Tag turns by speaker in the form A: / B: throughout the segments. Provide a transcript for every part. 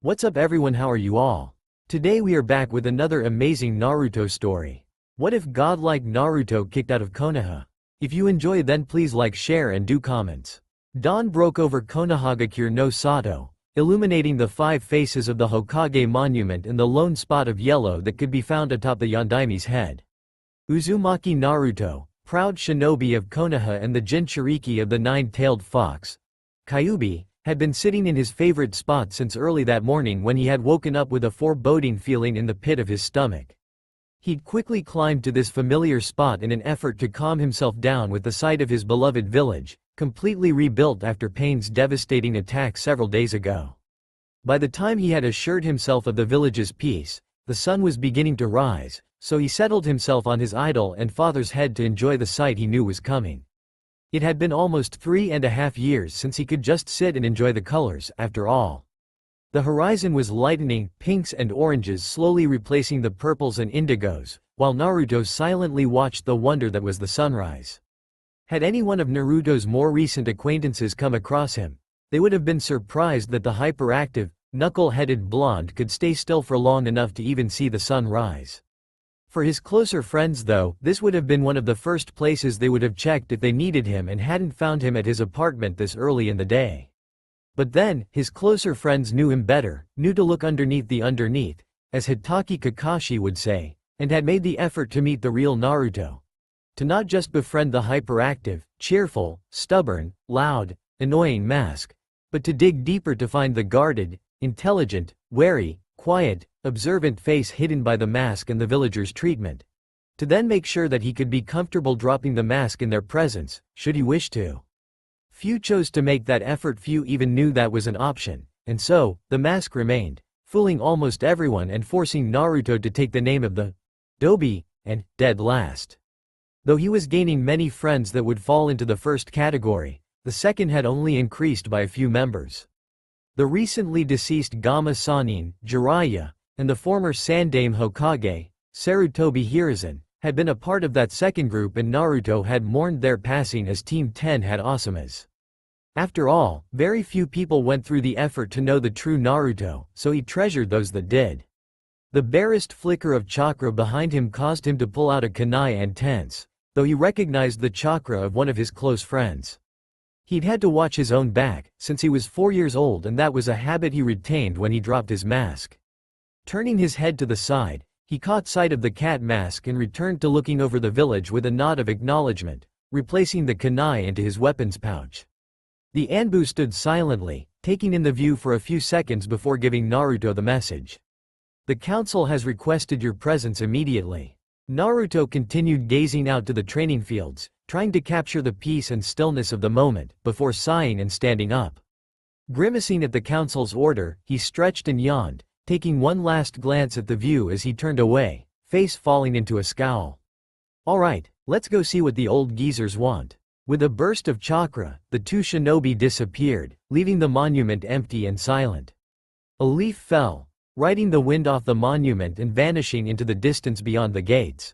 A: What's up everyone, how are you all? Today we are back with another amazing Naruto story. What if Godlike Naruto kicked out of Konoha? If you enjoy then please like, share and do comments. Dawn broke over Konohagakure no Sato, illuminating the 5 faces of the Hokage monument and the lone spot of yellow that could be found atop the Yondaime's head. Uzumaki Naruto, proud shinobi of Konoha and the Jinchuriki of the Nine-Tailed Fox, Kyuubi, had been sitting in his favorite spot since early that morning when he had woken up with a foreboding feeling in the pit of his stomach. He'd quickly climbed to this familiar spot in an effort to calm himself down with the sight of his beloved village, completely rebuilt after Pain's devastating attack several days ago. By the time he had assured himself of the village's peace, the sun was beginning to rise, so he settled himself on his idol and father's head to enjoy the sight he knew was coming. It had been almost 3.5 years since he could just sit and enjoy the colors, after all. The horizon was lightening, pinks and oranges slowly replacing the purples and indigos, while Naruto silently watched the wonder that was the sunrise. Had any one of Naruto's more recent acquaintances come across him, they would have been surprised that the hyperactive, knuckle-headed blonde could stay still for long enough to even see the sun rise. For his closer friends though, this would have been one of the first places they would have checked if they needed him and hadn't found him at his apartment this early in the day. But then, his closer friends knew him better, knew to look underneath the underneath, as Hitaki Kakashi would say, and had made the effort to meet the real Naruto. To not just befriend the hyperactive, cheerful, stubborn, loud, annoying mask, but to dig deeper to find the guarded, intelligent, wary, quiet, observant face hidden by the mask and the villagers' treatment. To then make sure that he could be comfortable dropping the mask in their presence, should he wish to. Few chose to make that effort, few even knew that was an option, and so, the mask remained, fooling almost everyone and forcing Naruto to take the name of the Dobi, and dead last. Though he was gaining many friends that would fall into the first category, the second had only increased by a few members. The recently deceased Gama Sanin, Jiraiya, and the former Sandame Hokage, Sarutobi Hiruzen, had been a part of that second group and Naruto had mourned their passing as Team 10 had Osamas. After all, very few people went through the effort to know the true Naruto, so he treasured those that did. The barest flicker of chakra behind him caused him to pull out a kunai and tense, though he recognized the chakra of one of his close friends. He'd had to watch his own back, since he was 4 years old and that was a habit he retained when he dropped his mask. Turning his head to the side, he caught sight of the cat mask and returned to looking over the village with a nod of acknowledgement, replacing the kunai into his weapons pouch. The Anbu stood silently, taking in the view for a few seconds before giving Naruto the message. "The council has requested your presence immediately." Naruto continued gazing out to the training fields, trying to capture the peace and stillness of the moment, before sighing and standing up. Grimacing at the council's order, he stretched and yawned, taking one last glance at the view as he turned away, face falling into a scowl. "Alright, let's go see what the old geezers want." With a burst of chakra, the two shinobi disappeared, leaving the monument empty and silent. A leaf fell, riding the wind off the monument and vanishing into the distance beyond the gates.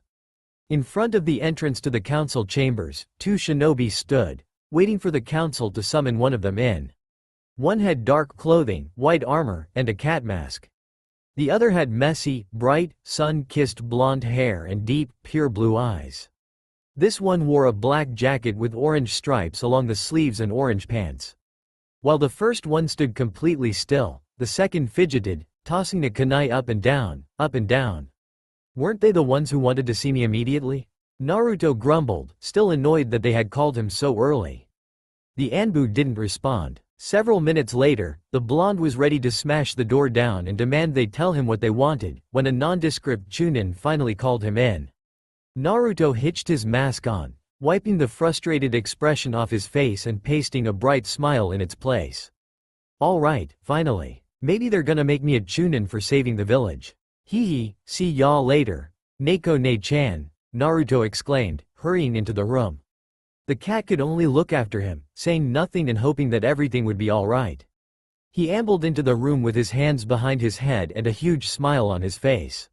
A: In front of the entrance to the council chambers, two shinobi stood, waiting for the council to summon one of them in. One had dark clothing, white armor, and a cat mask. The other had messy, bright, sun-kissed blonde hair and deep, pure blue eyes. This one wore a black jacket with orange stripes along the sleeves and orange pants. While the first one stood completely still, the second fidgeted, tossing a kunai up and down, up and down. "Weren't they the ones who wanted to see me immediately?" Naruto grumbled, still annoyed that they had called him so early. The Anbu didn't respond. Several minutes later, the blonde was ready to smash the door down and demand they tell him what they wanted, when a nondescript chunin finally called him in. Naruto hitched his mask on, wiping the frustrated expression off his face and pasting a bright smile in its place. "Alright, finally. Maybe they're gonna make me a chunin for saving the village. Hee hee, see y'all later. Neko ne-chan," Naruto exclaimed, hurrying into the room. The cat could only look after him, saying nothing and hoping that everything would be alright. He ambled into the room with his hands behind his head and a huge smile on his face.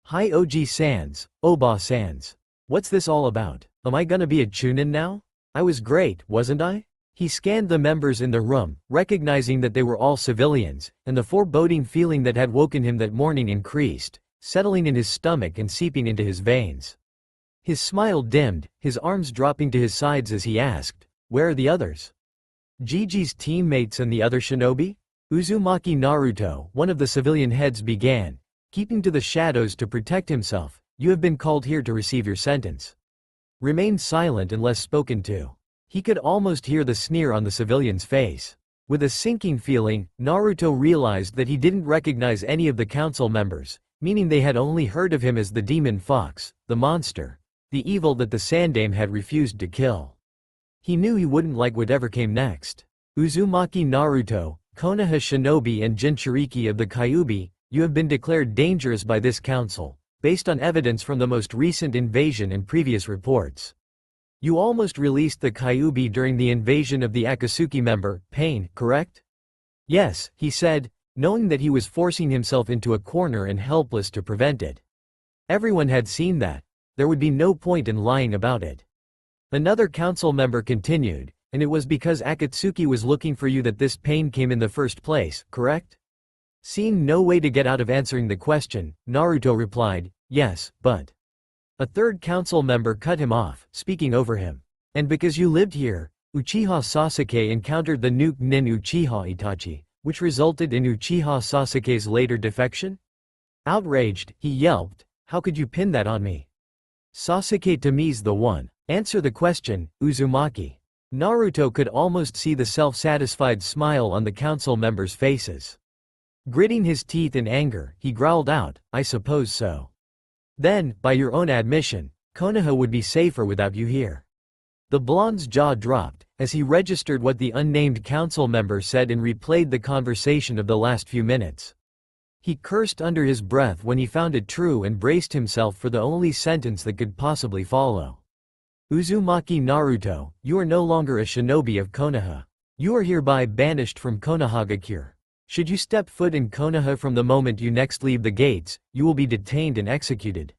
A: "Hi OG-sans, Oba-sans. What's this all about? Am I gonna be a chunin now? I was great, wasn't I?" He scanned the members in the room, recognizing that they were all civilians, and the foreboding feeling that had woken him that morning increased, settling in his stomach and seeping into his veins. His smile dimmed, his arms dropping to his sides as he asked, "Where are the others? Gigi's teammates and the other shinobi?" Uzumaki Naruto, one of the civilian heads, began, keeping to the shadows to protect himself. "You have been called here to receive your sentence. Remain silent unless spoken to." He could almost hear the sneer on the civilian's face. With a sinking feeling, Naruto realized that he didn't recognize any of the council members, meaning they had only heard of him as the demon fox, the monster, the evil that the Sandaime had refused to kill. He knew he wouldn't like whatever came next. "Uzumaki Naruto, Konoha shinobi and Jinchuriki of the Kyuubi, you have been declared dangerous by this council, based on evidence from the most recent invasion and previous reports. You almost released the Kyuubi during the invasion of the Akatsuki member, Pain, correct?" "Yes," he said, knowing that he was forcing himself into a corner and helpless to prevent it. Everyone had seen that. There would be no point in lying about it. Another council member continued, "And it was because Akatsuki was looking for you that this Pain came in the first place, correct?" Seeing no way to get out of answering the question, Naruto replied, "Yes, but..." A third council member cut him off, speaking over him. "And because you lived here, Uchiha Sasuke encountered the nuke nin Uchiha Itachi, which resulted in Uchiha Sasuke's later defection?" Outraged, he yelped, "How could you pin that on me? Sasuke to me's the one. Answer the question, Uzumaki." Naruto could almost see the self-satisfied smile on the council members' faces. Gritting his teeth in anger, he growled out, "I suppose so. Then, by your own admission, Konoha would be safer without you here." The blonde's jaw dropped, as he registered what the unnamed council member said and replayed the conversation of the last few minutes. He cursed under his breath when he found it true and braced himself for the only sentence that could possibly follow. "Uzumaki Naruto, you are no longer a shinobi of Konoha. You are hereby banished from Konohagakure. Should you step foot in Konoha from the moment you next leave the gates, you will be detained and executed.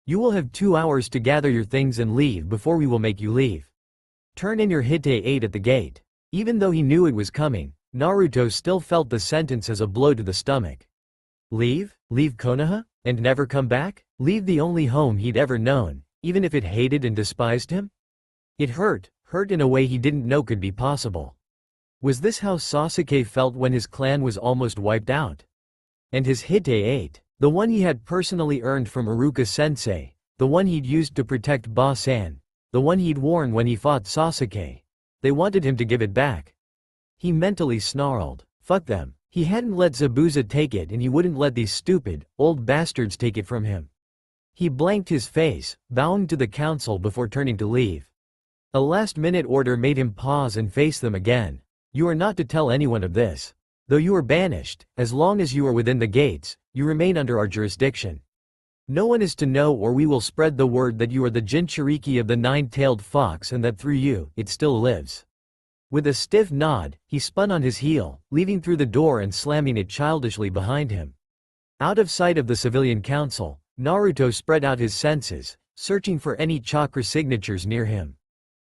A: You will have 2 hours to gather your things and leave before we will make you leave. Turn in your Hite 8 at the gate." Even though he knew it was coming, Naruto still felt the sentence as a blow to the stomach. Leave? Leave Konoha? And never come back? Leave the only home he'd ever known, even if it hated and despised him? It hurt in a way he didn't know could be possible. Was this how Sasuke felt when his clan was almost wiped out? And his Hite 8, the one he had personally earned from Iruka-sensei, the one he'd used to protect Ba-san, the one he'd worn when he fought Sasuke. They wanted him to give it back. He mentally snarled, "Fuck them." He hadn't let Zabuza take it and he wouldn't let these stupid, old bastards take it from him. He blanked his face, bowing to the council before turning to leave. A last-minute order made him pause and face them again. "You are not to tell anyone of this. Though you are banished, as long as you are within the gates, you remain under our jurisdiction. No one is to know, or we will spread the word that you are the Jinchuriki of the nine-tailed fox and that through you, it still lives." With a stiff nod, he spun on his heel, leaving through the door and slamming it childishly behind him. Out of sight of the civilian council, Naruto spread out his senses, searching for any chakra signatures near him.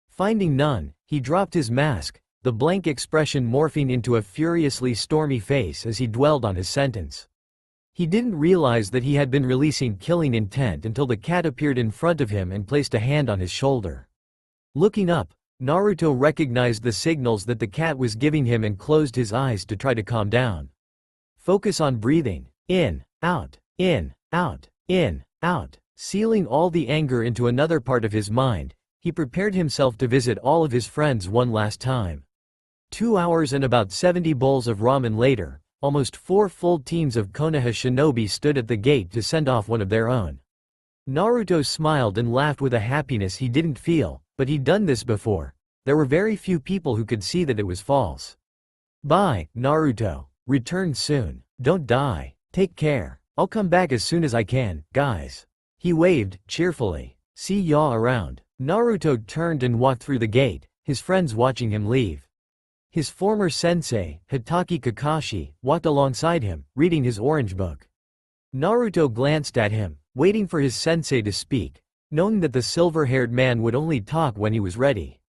A: Finding none, he dropped his mask, the blank expression morphing into a furiously stormy face as he dwelled on his sentence. He didn't realize that he had been releasing killing intent until the cat appeared in front of him and placed a hand on his shoulder. Looking up, Naruto recognized the signals that the cat was giving him and closed his eyes to try to calm down. Focus on breathing. In, out, in, out, in, out. Sealing all the anger into another part of his mind, he prepared himself to visit all of his friends one last time. 2 hours and about 70 bowls of ramen later, almost 4 full teams of Konoha shinobi stood at the gate to send off one of their own. Naruto smiled and laughed with a happiness he didn't feel, but he'd done this before. There were very few people who could see that it was false. "Bye, Naruto. Return soon. Don't die. Take care. I'll come back as soon as I can, guys." He waved, cheerfully. "See ya around." Naruto turned and walked through the gate, his friends watching him leave. His former sensei, Hitaki Kakashi, walked alongside him, reading his orange book. Naruto glanced at him, waiting for his sensei to speak, knowing that the silver-haired man would only talk when he was ready.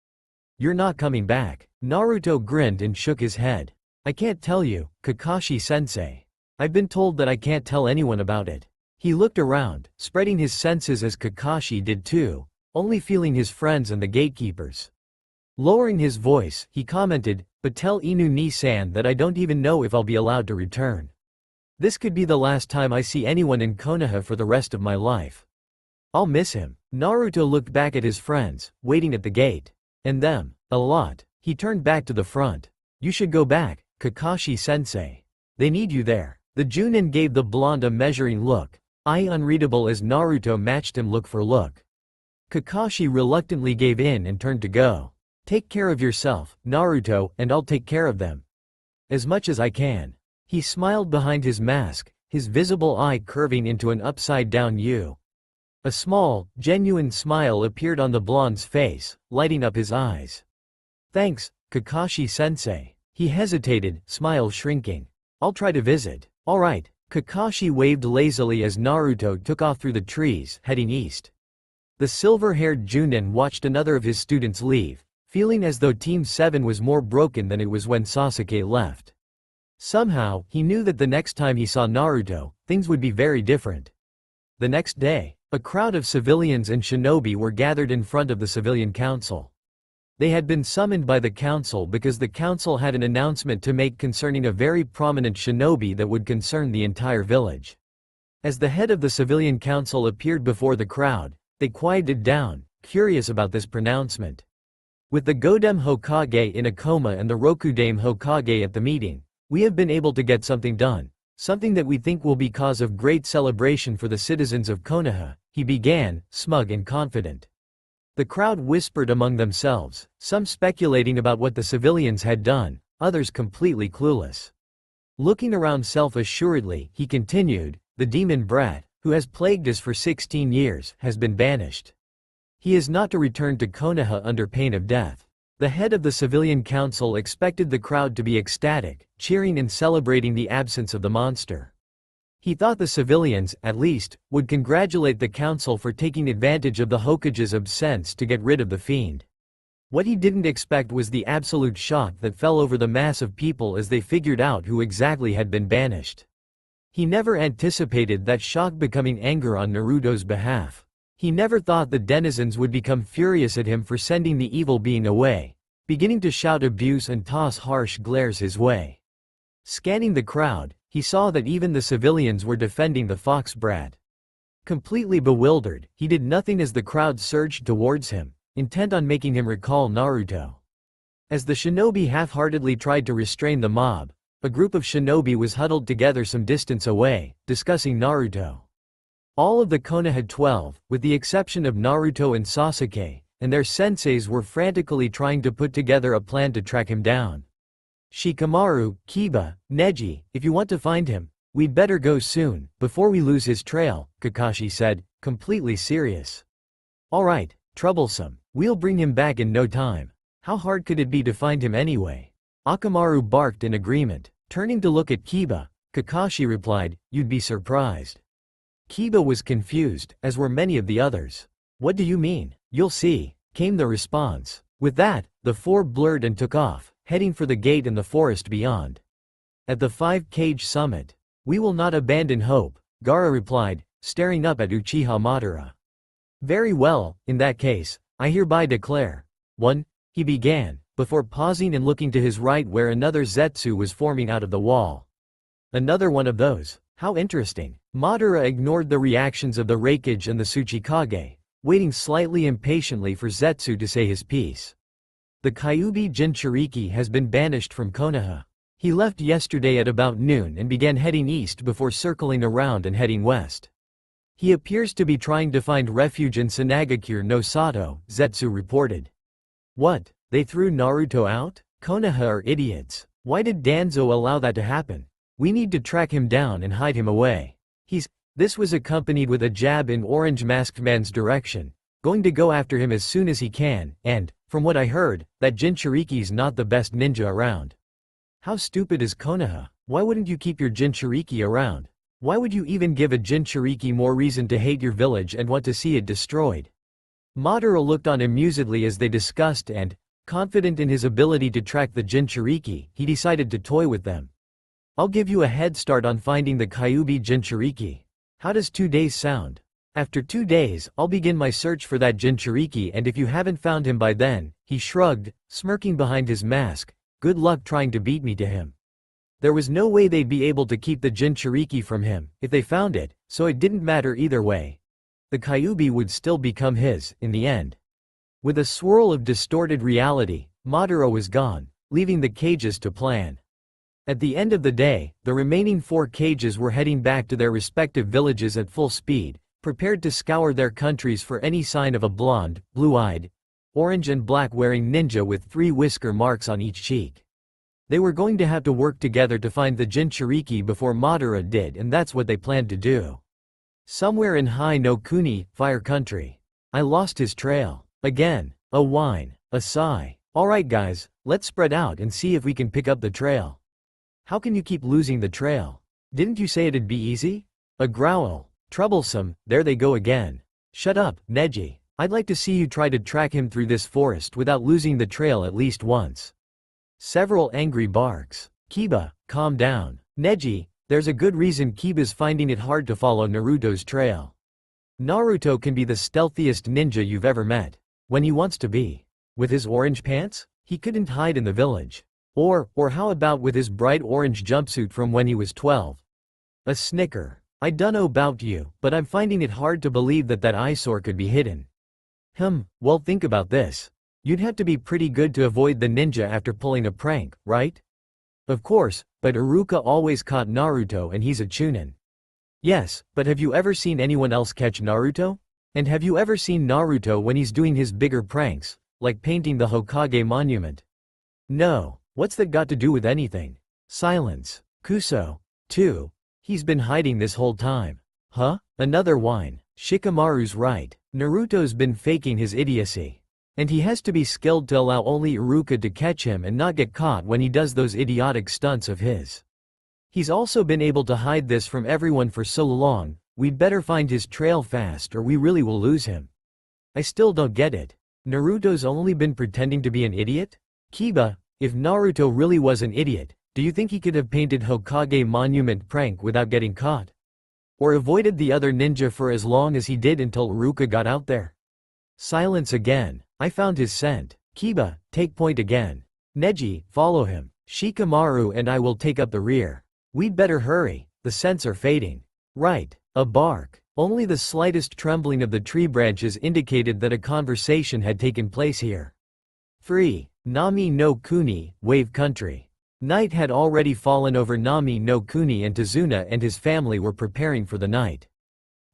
A: You're not coming back. Naruto grinned and shook his head. I can't tell you, Kakashi-sensei. I've been told that I can't tell anyone about it. He looked around, spreading his senses as Kakashi did too, only feeling his friends and the gatekeepers. Lowering his voice, he commented, but tell Inu Ni-san that I don't even know if I'll be allowed to return. This could be the last time I see anyone in Konoha for the rest of my life. I'll miss him. Naruto looked back at his friends, waiting at the gate. And them. A lot. He turned back to the front. You should go back, Kakashi-sensei. They need you there. The Junin gave the blonde a measuring look, eye unreadable as Naruto matched him look for look. Kakashi reluctantly gave in and turned to go. Take care of yourself, Naruto, and I'll take care of them. As much as I can. He smiled behind his mask, his visible eye curving into an upside-down U. A small, genuine smile appeared on the blonde's face, lighting up his eyes. Thanks, Kakashi-sensei. He hesitated, smile shrinking. I'll try to visit. All right. Kakashi waved lazily as Naruto took off through the trees, heading east. The silver-haired Junin watched another of his students leave, feeling as though Team 7 was more broken than it was when Sasuke left. Somehow, he knew that the next time he saw Naruto, things would be very different. The next day, a crowd of civilians and shinobi were gathered in front of the civilian council. They had been summoned by the council because the council had an announcement to make concerning a very prominent shinobi that would concern the entire village. As the head of the civilian council appeared before the crowd, they quieted down, curious about this pronouncement. With the Godem Hokage in a coma and the Rokudame Hokage at the meeting, we have been able to get something done, something that we think will be cause of great celebration for the citizens of Konoha, he began, smug and confident. The crowd whispered among themselves, some speculating about what the civilians had done, others completely clueless. Looking around self-assuredly, he continued, the demon brat, who has plagued us for 16 years, has been banished. He is not to return to Konoha under pain of death. The head of the civilian council expected the crowd to be ecstatic, cheering and celebrating the absence of the monster. He thought the civilians, at least, would congratulate the council for taking advantage of the Hokage's absence to get rid of the fiend. What he didn't expect was the absolute shock that fell over the mass of people as they figured out who exactly had been banished. He never anticipated that shock becoming anger on Naruto's behalf. He never thought the denizens would become furious at him for sending the evil being away, beginning to shout abuse and toss harsh glares his way. Scanning the crowd, he saw that even the civilians were defending the fox brat. Completely bewildered, he did nothing as the crowd surged towards him, intent on making him recall Naruto. As the shinobi half-heartedly tried to restrain the mob, a group of shinobi was huddled together some distance away, discussing Naruto. All of the Konoha 12, with the exception of Naruto and Sasuke, and their senseis were frantically trying to put together a plan to track him down. Shikamaru, Kiba, Neji, if you want to find him, we'd better go soon, before we lose his trail, Kakashi said, completely serious. Alright, troublesome, we'll bring him back in no time. How hard could it be to find him anyway? Akamaru barked in agreement. Turning to look at Kiba, Kakashi replied, you'd be surprised. Kiba was confused, as were many of the others. What do you mean? You'll see, came the response. With that, the four blurred and took off, heading for the gate in the forest beyond. At the 5-cage summit, we will not abandon hope, Gaara replied, staring up at Uchiha Madara. Very well, in that case, I hereby declare. 1. He began, before pausing and looking to his right where another Zetsu was forming out of the wall. Another one of those. How interesting. Madara ignored the reactions of the Refuge and the Tsuchikage, waiting slightly impatiently for Zetsu to say his piece. The Kyuubi Jinchuriki has been banished from Konoha. He left yesterday at about noon and began heading east before circling around and heading west. He appears to be trying to find refuge in Sanagakure no Sato, Zetsu reported. What? They threw Naruto out? Konoha are idiots. Why did Danzo allow that to happen? We need to track him down and hide him away. This was accompanied with a jab in Orange Masked Man's direction, going to go after him as soon as he can, and, from what I heard, that Jinchuriki's not the best ninja around. How stupid is Konoha? Why wouldn't you keep your Jinchuriki around? Why would you even give a Jinchuriki more reason to hate your village and want to see it destroyed? Madara looked on amusedly as they discussed and, Confident in his ability to track the Jinchuriki, he decided to toy with them. I'll give you a head start on finding the Kyuubi Jinchuriki. How does 2 days sound? After 2 days, I'll begin my search for that Jinchuriki, and if you haven't found him by then, he shrugged, smirking behind his mask, good luck trying to beat me to him. There was no way they'd be able to keep the Jinchuriki from him, if they found it, so it didn't matter either way. The Kyuubi would still become his, in the end. With a swirl of distorted reality, Madara was gone, leaving the cages to plan. At the end of the day, the remaining 4 cages were heading back to their respective villages at full speed, prepared to scour their countries for any sign of a blonde, blue-eyed, orange and black wearing ninja with 3 whisker marks on each cheek. They were going to have to work together to find the Jinchuriki before Madara did, and that's what they planned to do. Somewhere in Hai no Kuni, Fire Country. I lost his trail. Again. A whine. A sigh. Alright guys, let's spread out and see if we can pick up the trail. How can you keep losing the trail? Didn't you say it'd be easy? A growl. Troublesome, there they go again. Shut up, Neji. I'd like to see you try to track him through this forest without losing the trail at least once. Several angry barks. Kiba, calm down. Neji, there's a good reason Kiba's finding it hard to follow Naruto's trail. Naruto can be the stealthiest ninja you've ever met. When he wants to be. With his orange pants? He couldn't hide in the village. Or how about with his bright orange jumpsuit from when he was 12? A snicker. I dunno about you, but I'm finding it hard to believe that eyesore could be hidden. Well think about this. You'd have to be pretty good to avoid the ninja after pulling a prank, right? Of course, but Iruka always caught Naruto and he's a chunin. Yes, but have you ever seen anyone else catch Naruto? And have you ever seen Naruto when he's doing his bigger pranks, like painting the Hokage monument? No. What's that got to do with anything? Silence. Kuso. Too. He's been hiding this whole time. Huh? Another whine. Shikamaru's right. Naruto's been faking his idiocy. And he has to be skilled to allow only Iruka to catch him and not get caught when he does those idiotic stunts of his. He's also been able to hide this from everyone for so long, we'd better find his trail fast or we really will lose him. I still don't get it. Naruto's only been pretending to be an idiot? Kiba, if Naruto really was an idiot, do you think he could have painted Hokage monument prank without getting caught? Or avoided the other ninja for as long as he did until Iruka got out there? Silence again. I found his scent. Kiba, take point again. Neji, follow him. Shikamaru and I will take up the rear. We'd better hurry, the scents are fading. Right. A bark. Only the slightest trembling of the tree branches indicated that a conversation had taken place here. Free. Nami no Kuni, Wave Country. Night had already fallen over Nami no Kuni and Tsunade and his family were preparing for the night.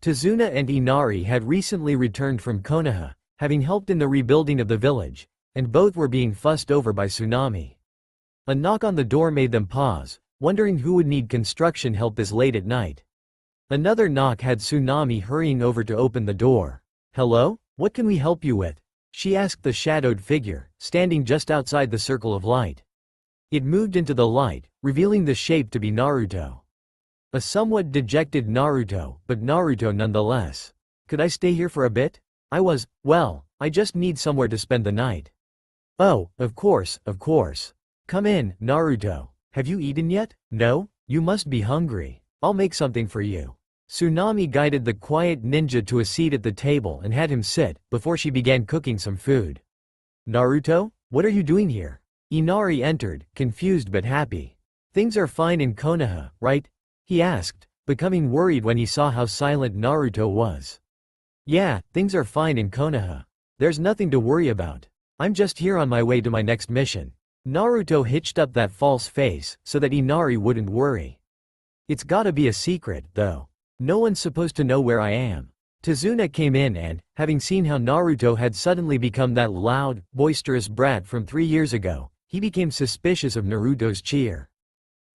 A: Tsunade and Inari had recently returned from Konoha, having helped in the rebuilding of the village, and both were being fussed over by Tsunami. A knock on the door made them pause, wondering who would need construction help this late at night. Another knock had Tsunami hurrying over to open the door. Hello? What can we help you with? She asked the shadowed figure, standing just outside the circle of light. It moved into the light, revealing the shape to be Naruto. A somewhat dejected Naruto, but Naruto nonetheless. Could I stay here for a bit? I just need somewhere to spend the night. Oh, of course. Come in, Naruto. Have you eaten yet? No? You must be hungry. I'll make something for you. Tsunami guided the quiet ninja to a seat at the table and had him sit, before she began cooking some food. Naruto, what are you doing here? Inari entered, confused but happy. Things are fine in Konoha, right? He asked, becoming worried when he saw how silent Naruto was. Yeah, things are fine in Konoha. There's nothing to worry about. I'm just here on my way to my next mission. Naruto hitched up that false face, so that Inari wouldn't worry. It's gotta be a secret, though. No one's supposed to know where I am. Tsunade came in and, having seen how Naruto had suddenly become that loud, boisterous brat from 3 years ago, he became suspicious of Naruto's cheer.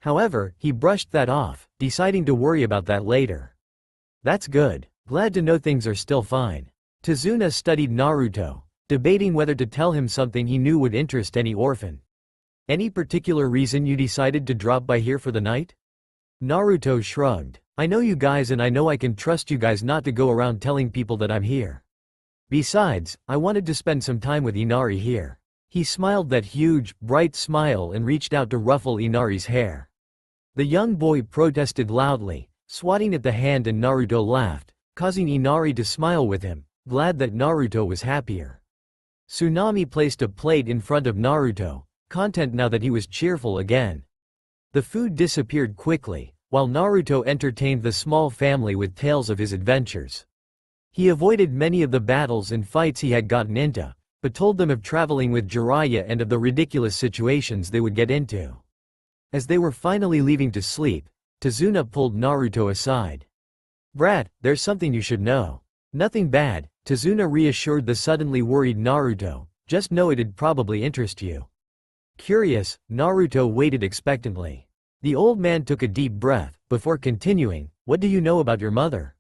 A: However, he brushed that off, deciding to worry about that later. That's good. Glad to know things are still fine. Tsunade studied Naruto, debating whether to tell him something he knew would interest any orphan. Any particular reason you decided to drop by here for the night? Naruto shrugged. I know you guys and I know I can trust you guys not to go around telling people that I'm here. Besides, I wanted to spend some time with Inari here. He smiled that huge, bright smile and reached out to ruffle Inari's hair. The young boy protested loudly, swatting at the hand, and Naruto laughed, causing Inari to smile with him, glad that Naruto was happier. Tsunade placed a plate in front of Naruto, content now that he was cheerful again. The food disappeared quickly, while Naruto entertained the small family with tales of his adventures. He avoided many of the battles and fights he had gotten into, but told them of traveling with Jiraiya and of the ridiculous situations they would get into. As they were finally leaving to sleep, Tsunade pulled Naruto aside. "Brat, there's something you should know." "Nothing bad," Tsunade reassured the suddenly worried Naruto, "just know it'd probably interest you." Curious, Naruto waited expectantly. The old man took a deep breath, before continuing, "What do you know about your mother?"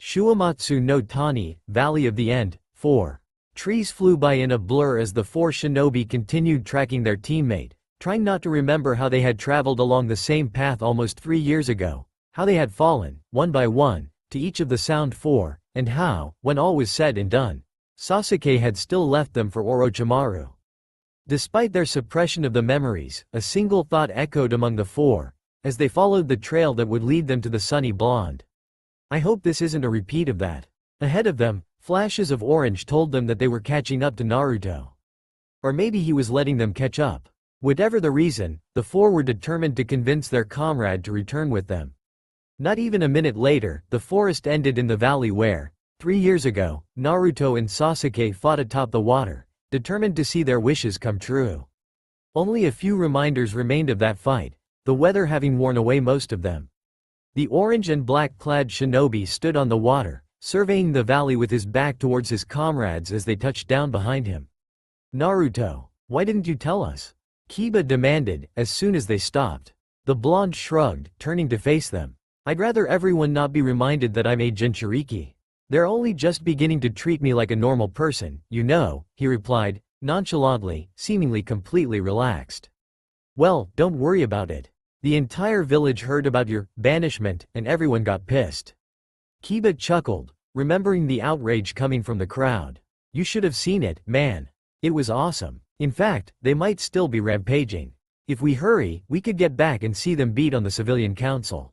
A: Shuamatsu no Tani, Valley of the End, 4. Trees flew by in a blur as the four shinobi continued tracking their teammate, trying not to remember how they had traveled along the same path almost 3 years ago, how they had fallen, one by one, to each of the Sound Four, and how, when all was said and done, Sasuke had still left them for Orochimaru. Despite their suppression of the memories, a single thought echoed among the four, as they followed the trail that would lead them to the sunny blonde. "I hope this isn't a repeat of that." Ahead of them, flashes of orange told them that they were catching up to Naruto. Or maybe he was letting them catch up. Whatever the reason, the four were determined to convince their comrade to return with them. Not even a minute later, the forest ended in the valley where, 3 years ago, Naruto and Sasuke fought atop the water, determined to see their wishes come true. Only a few reminders remained of that fight, the weather having worn away most of them. The orange and black-clad shinobi stood on the water, surveying the valley with his back towards his comrades as they touched down behind him. "Naruto, why didn't you tell us?" Kiba demanded, as soon as they stopped. The blonde shrugged, turning to face them. "I'd rather everyone not be reminded that I'm a Jinchuriki. They're only just beginning to treat me like a normal person, you know," he replied, nonchalantly, seemingly completely relaxed. "Well, don't worry about it. The entire village heard about your banishment, and everyone got pissed." Kiba chuckled, remembering the outrage coming from the crowd. "You should have seen it, man. It was awesome. In fact, they might still be rampaging. If we hurry, we could get back and see them beat on the civilian council."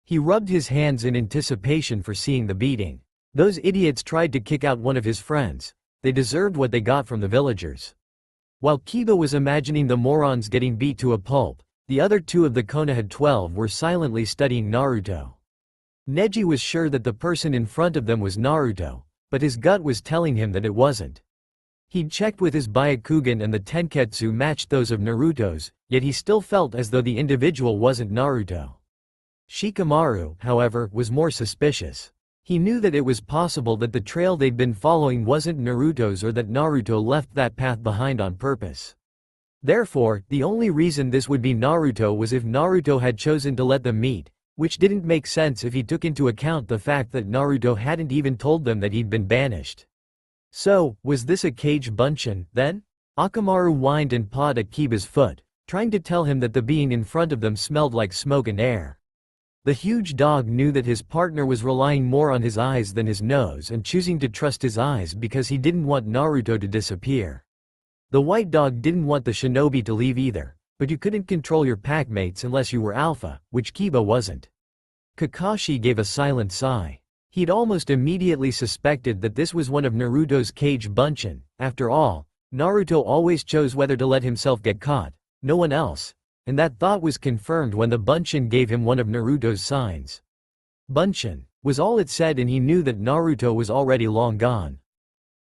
A: He rubbed his hands in anticipation for seeing the beating. Those idiots tried to kick out one of his friends. They deserved what they got from the villagers. While Kiba was imagining the morons getting beat to a pulp, the other two of the Konoha 12 were silently studying Naruto. Neji was sure that the person in front of them was Naruto, but his gut was telling him that it wasn't. He'd checked with his Byakugan and the Tenketsu matched those of Naruto's, yet he still felt as though the individual wasn't Naruto. Shikamaru, however, was more suspicious. He knew that it was possible that the trail they'd been following wasn't Naruto's or that Naruto left that path behind on purpose. Therefore, the only reason this would be Naruto was if Naruto had chosen to let them meet, which didn't make sense if he took into account the fact that Naruto hadn't even told them that he'd been banished. So, was this a Kage Bunshin, then? Akamaru whined and pawed at Kiba's foot, trying to tell him that the being in front of them smelled like smoke and air. The huge dog knew that his partner was relying more on his eyes than his nose and choosing to trust his eyes because he didn't want Naruto to disappear. The white dog didn't want the shinobi to leave either, but you couldn't control your packmates unless you were alpha, which Kiba wasn't. Kakashi gave a silent sigh. He'd almost immediately suspected that this was one of Naruto's Kage Bunshin. After all, Naruto always chose whether to let himself get caught, no one else. And that thought was confirmed when the Bunshin gave him one of Naruto's signs. Bunshin was all it said, and he knew that Naruto was already long gone.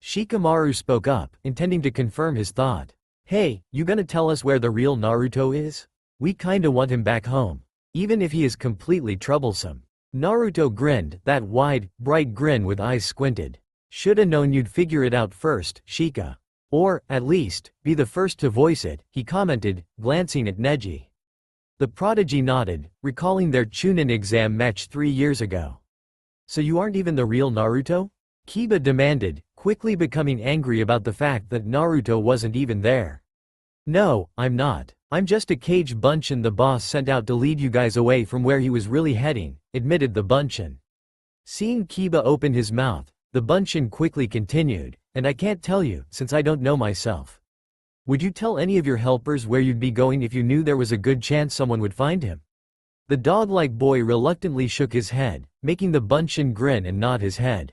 A: Shikamaru spoke up, intending to confirm his thought. "Hey, you gonna tell us where the real Naruto is? We kinda want him back home, even if he is completely troublesome." Naruto grinned, that wide, bright grin with eyes squinted. "Shoulda known you'd figure it out first, Shika. Or, at least, be the first to voice it," he commented, glancing at Neji. The prodigy nodded, recalling their Chunin exam match 3 years ago. "So you aren't even the real Naruto?" Kiba demanded, quickly becoming angry about the fact that Naruto wasn't even there. "No, I'm not. I'm just a Kage Bunshin the boss sent out to lead you guys away from where he was really heading," admitted the Bunshin. Seeing Kiba open his mouth, the Bunshin quickly continued, "And I can't tell you, since I don't know myself." Would you tell any of your helpers where you'd be going if you knew there was a good chance someone would find him? The dog-like boy reluctantly shook his head, making the Bunshin grin and nod his head.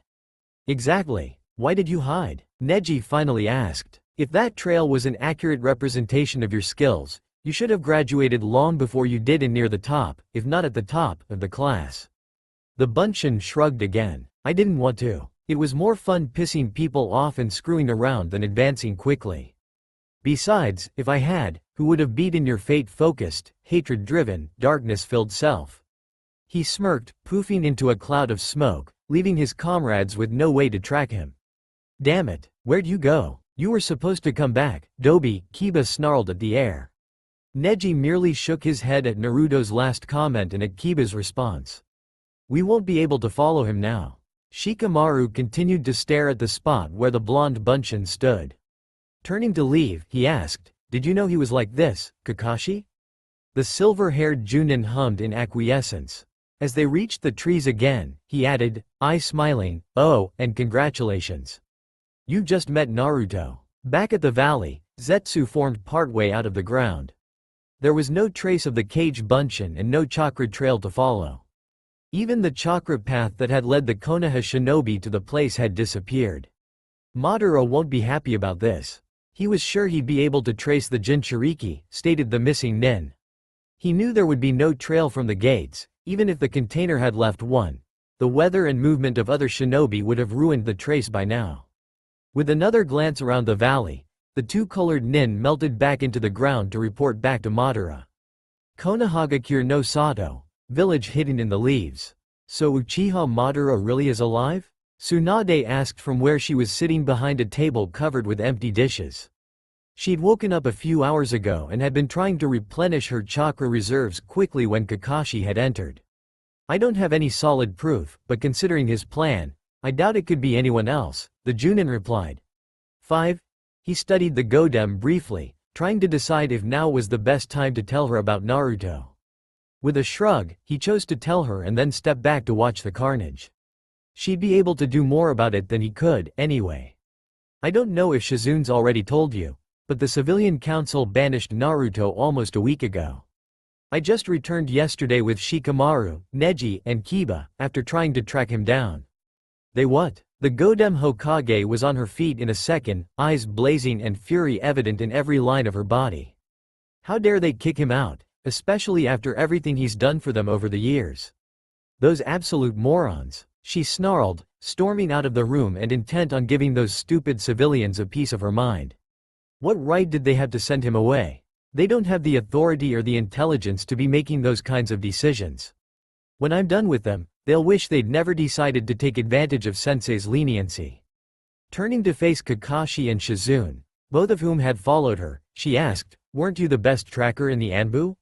A: Exactly. Why did you hide? Neji finally asked. If that trail was an accurate representation of your skills, you should have graduated long before you did and near the top, if not at the top, of the class. The Bunshin shrugged again. I didn't want to. It was more fun pissing people off and screwing around than advancing quickly. Besides, if I had, who would have beaten your fate-focused, hatred-driven, darkness-filled self? He smirked, poofing into a cloud of smoke, leaving his comrades with no way to track him. Damn it, where'd you go? You were supposed to come back, Dobi, Kiba snarled at the air. Neji merely shook his head at Naruto's last comment and at Kiba's response. We won't be able to follow him now. Shikamaru continued to stare at the spot where the blonde Bunshin stood. Turning to leave, he asked, did you know he was like this, Kakashi? The silver-haired Junin hummed in acquiescence. As they reached the trees again, he added, eye smiling, oh, and congratulations. You've just met Naruto. Back at the valley, Zetsu formed partway out of the ground. There was no trace of the cage Bunshin and no chakra trail to follow. Even the chakra path that had led the Konoha shinobi to the place had disappeared. Madara won't be happy about this. He was sure he'd be able to trace the Jinchuriki, stated the missing nin. He knew there would be no trail from the gates, even if the container had left one. The weather and movement of other shinobi would have ruined the trace by now. With another glance around the valley, the two-colored nin melted back into the ground to report back to Madara. Konohagakure no Sato, village hidden in the leaves. So Uchiha Madara really is alive? Tsunade asked from where she was sitting behind a table covered with empty dishes. She'd woken up a few hours ago and had been trying to replenish her chakra reserves quickly when Kakashi had entered. I don't have any solid proof, but considering his plan, I doubt it could be anyone else, the Junin replied. 5. He studied the Godem briefly, trying to decide if now was the best time to tell her about Naruto. With a shrug, he chose to tell her and then step back to watch the carnage. She'd be able to do more about it than he could, anyway. I don't know if Shizune's already told you, but the civilian council banished Naruto almost a week ago. I just returned yesterday with Shikamaru, Neji, and Kiba, after trying to track him down. They what? The Godem Hokage was on her feet in a second, eyes blazing and fury evident in every line of her body. How dare they kick him out, especially after everything he's done for them over the years? Those absolute morons. She snarled, storming out of the room and intent on giving those stupid civilians a piece of her mind. What right did they have to send him away? They don't have the authority or the intelligence to be making those kinds of decisions. When I'm done with them, they'll wish they'd never decided to take advantage of Sensei's leniency. Turning to face Kakashi and Shizune, both of whom had followed her, she asked, weren't you the best tracker in the Anbu?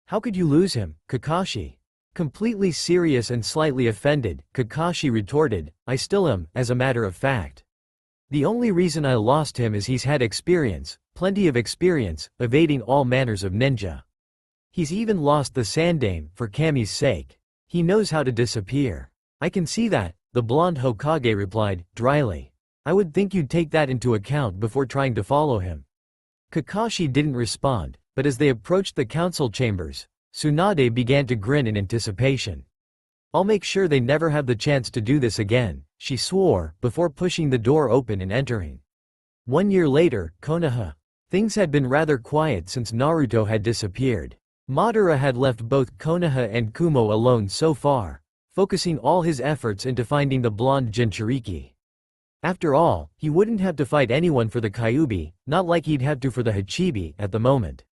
A: How could you lose him, Kakashi? Completely serious and slightly offended, Kakashi retorted, I still am, as a matter of fact. The only reason I lost him is he's had experience, plenty of experience, evading all manners of ninja. He's even lost the Sandame, for Kami's sake. He knows how to disappear. I can see that, the blonde Hokage replied, dryly. I would think you'd take that into account before trying to follow him. Kakashi didn't respond, but as they approached the council chambers, Tsunade began to grin in anticipation. I'll make sure they never have the chance to do this again, she swore, before pushing the door open and entering. 1 year later, Konoha. Things had been rather quiet since Naruto had disappeared. Madara had left both Konoha and Kumo alone so far, focusing all his efforts into finding the blonde Jinchuriki. After all, he wouldn't have to fight anyone for the Kyuubi, not like he'd have to for the Hachibi, at the moment.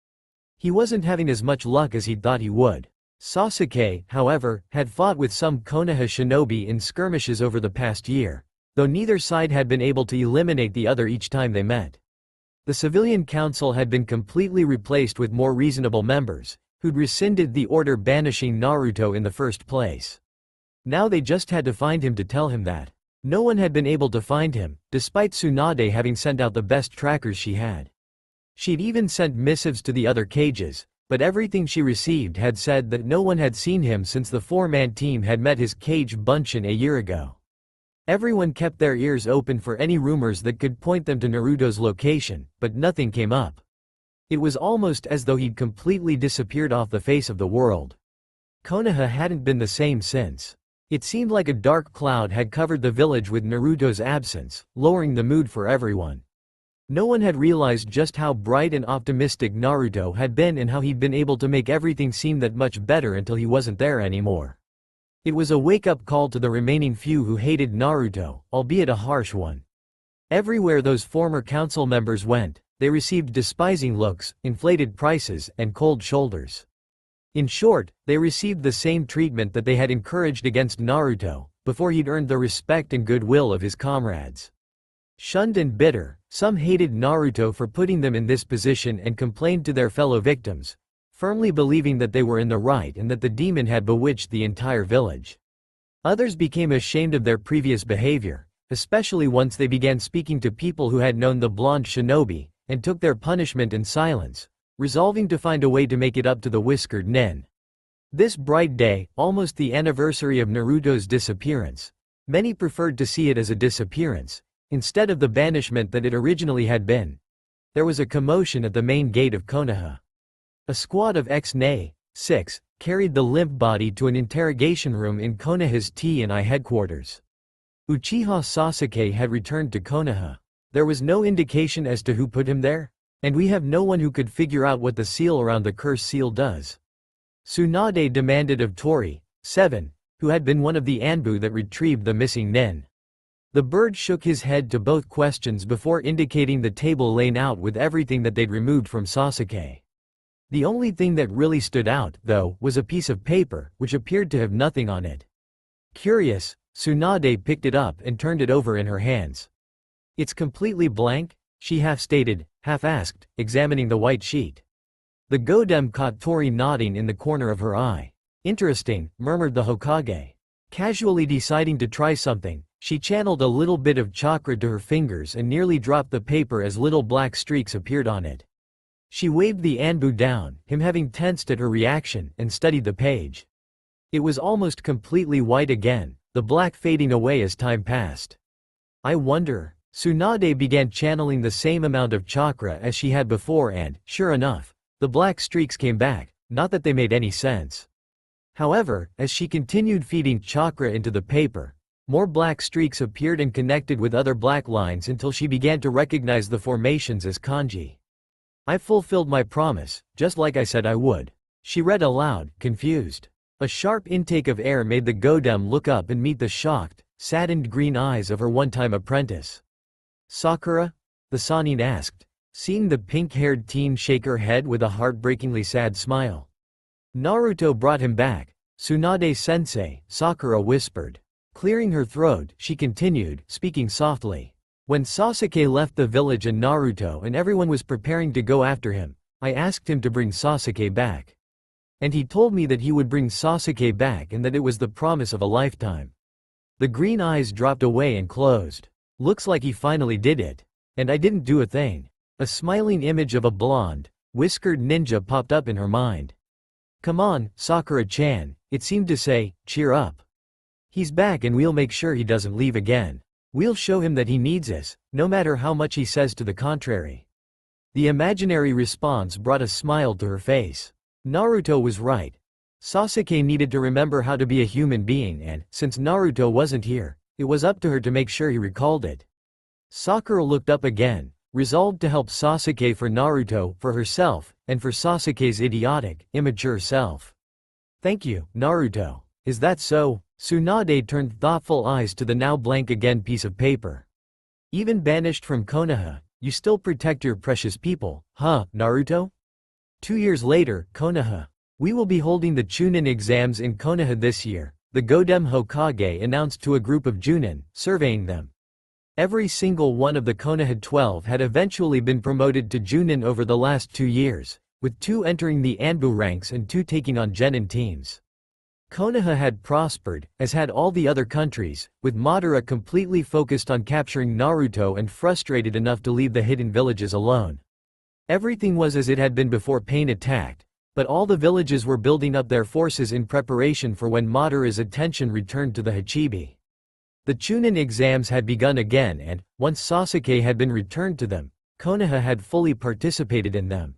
A: He wasn't having as much luck as he'd thought he would. Sasuke, however, had fought with some Konoha shinobi in skirmishes over the past year, though neither side had been able to eliminate the other each time they met. The civilian council had been completely replaced with more reasonable members, who'd rescinded the order banishing Naruto in the first place. Now they just had to find him to tell him that. No one had been able to find him, despite Tsunade having sent out the best trackers she had. She'd even sent missives to the other cages, but everything she received had said that no one had seen him since the four-man team had met his cage Bunshin a year ago. Everyone kept their ears open for any rumors that could point them to Naruto's location, but nothing came up. It was almost as though he'd completely disappeared off the face of the world. Konoha hadn't been the same since. It seemed like a dark cloud had covered the village with Naruto's absence, lowering the mood for everyone. No one had realized just how bright and optimistic Naruto had been and how he'd been able to make everything seem that much better until he wasn't there anymore. It was a wake-up call to the remaining few who hated Naruto, albeit a harsh one. Everywhere those former council members went, they received despising looks, inflated prices, and cold shoulders. In short, they received the same treatment that they had encouraged against Naruto, before he'd earned the respect and goodwill of his comrades. Shunned and bitter, some hated Naruto for putting them in this position and complained to their fellow victims, firmly believing that they were in the right and that the demon had bewitched the entire village. Others became ashamed of their previous behavior, especially once they began speaking to people who had known the blonde shinobi, and took their punishment in silence, resolving to find a way to make it up to the whiskered nin. This bright day, almost the anniversary of Naruto's disappearance, many preferred to see it as a disappearance, instead of the banishment that it originally had been. There was a commotion at the main gate of Konoha. A squad of ex-NA-6 carried the limp body to an interrogation room in Konoha's T&I headquarters. Uchiha Sasuke had returned to Konoha. There was no indication as to who put him there, and we have no one who could figure out what the seal around the curse seal does. Tsunade demanded of Tori, 7, who had been one of the Anbu that retrieved the missing nin. The bird shook his head to both questions before indicating the table laid out with everything that they'd removed from Sasuke. The only thing that really stood out, though, was a piece of paper, which appeared to have nothing on it. Curious, Tsunade picked it up and turned it over in her hands. "It's completely blank?" she half-stated, half-asked, examining the white sheet. The Godem caught Tori nodding in the corner of her eye. "Interesting," murmured the Hokage. Casually deciding to try something, she channeled a little bit of chakra to her fingers and nearly dropped the paper as little black streaks appeared on it. She waved the Anbu down, him having tensed at her reaction, and studied the page. It was almost completely white again, the black fading away as time passed. "I wonder." Tsunade began channeling the same amount of chakra as she had before and, sure enough, the black streaks came back, not that they made any sense. However, as she continued feeding chakra into the paper, more black streaks appeared and connected with other black lines until she began to recognize the formations as kanji. "I fulfilled my promise, just like I said I would," she read aloud, confused. A sharp intake of air made the Godem look up and meet the shocked, saddened green eyes of her one-time apprentice. "Sakura?" the Sannin asked, seeing the pink-haired teen shake her head with a heartbreakingly sad smile. "Naruto brought him back, Tsunade-sensei," Sakura whispered. Clearing her throat, she continued, speaking softly. "When Sasuke left the village and Naruto and everyone was preparing to go after him, I asked him to bring Sasuke back. And he told me that he would bring Sasuke back and that it was the promise of a lifetime." The green eyes dropped away and closed. "Looks like he finally did it. And I didn't do a thing." A smiling image of a blonde, whiskered ninja popped up in her mind. "Come on, Sakura-chan," it seemed to say, "cheer up. He's back and we'll make sure he doesn't leave again. We'll show him that he needs us, no matter how much he says to the contrary." The imaginary response brought a smile to her face. Naruto was right. Sasuke needed to remember how to be a human being and, since Naruto wasn't here, it was up to her to make sure he recalled it. Sakura looked up again, resolved to help Sasuke for Naruto, for herself, and for Sasuke's idiotic, immature self. "Thank you, Naruto. Is that so?" Tsunade turned thoughtful eyes to the now blank again piece of paper. "Even banished from Konoha, you still protect your precious people, huh, Naruto?" 2 years later, Konoha. "We will be holding the Chunin exams in Konoha this year," the Godem Hokage announced to a group of Junin, surveying them. Every single one of the Konoha 12 had eventually been promoted to Junin over the last 2 years, with 2 entering the Anbu ranks and 2 taking on Genin teams. Konoha had prospered, as had all the other countries, with Madara completely focused on capturing Naruto and frustrated enough to leave the hidden villages alone. Everything was as it had been before Pain attacked, but all the villages were building up their forces in preparation for when Madara's attention returned to the Hachibi. The Chunin exams had begun again and, once Sasuke had been returned to them, Konoha had fully participated in them.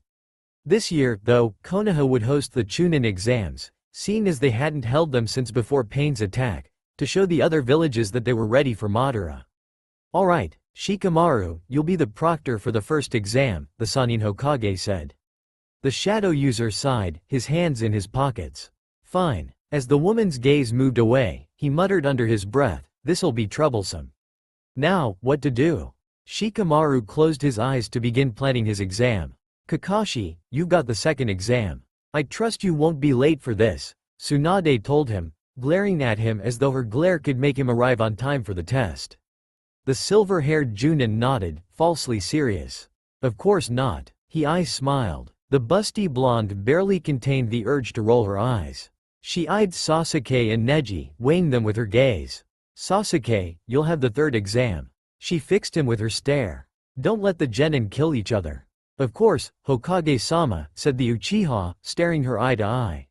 A: This year, though, Konoha would host the Chunin exams, seeing as they hadn't held them since before Pain's attack, to show the other villages that they were ready for Madara. Alright, Shikamaru, you'll be the proctor for the first exam, the Sannin Hokage said. The shadow user sighed, his hands in his pockets. Fine. As the woman's gaze moved away, he muttered under his breath, this'll be troublesome. Now, what to do? Shikamaru closed his eyes to begin planning his exam. Kakashi, you've got the second exam. I trust you won't be late for this, Tsunade told him, glaring at him as though her glare could make him arrive on time for the test. The silver-haired Junin nodded, falsely serious. Of course not. He smiled. The busty blonde barely contained the urge to roll her eyes. She eyed Sasuke and Neji, weighing them with her gaze. Sasuke, you'll have the third exam. She fixed him with her stare. Don't let the genin kill each other. Of course, Hokage-sama, said the Uchiha, staring her eye to eye.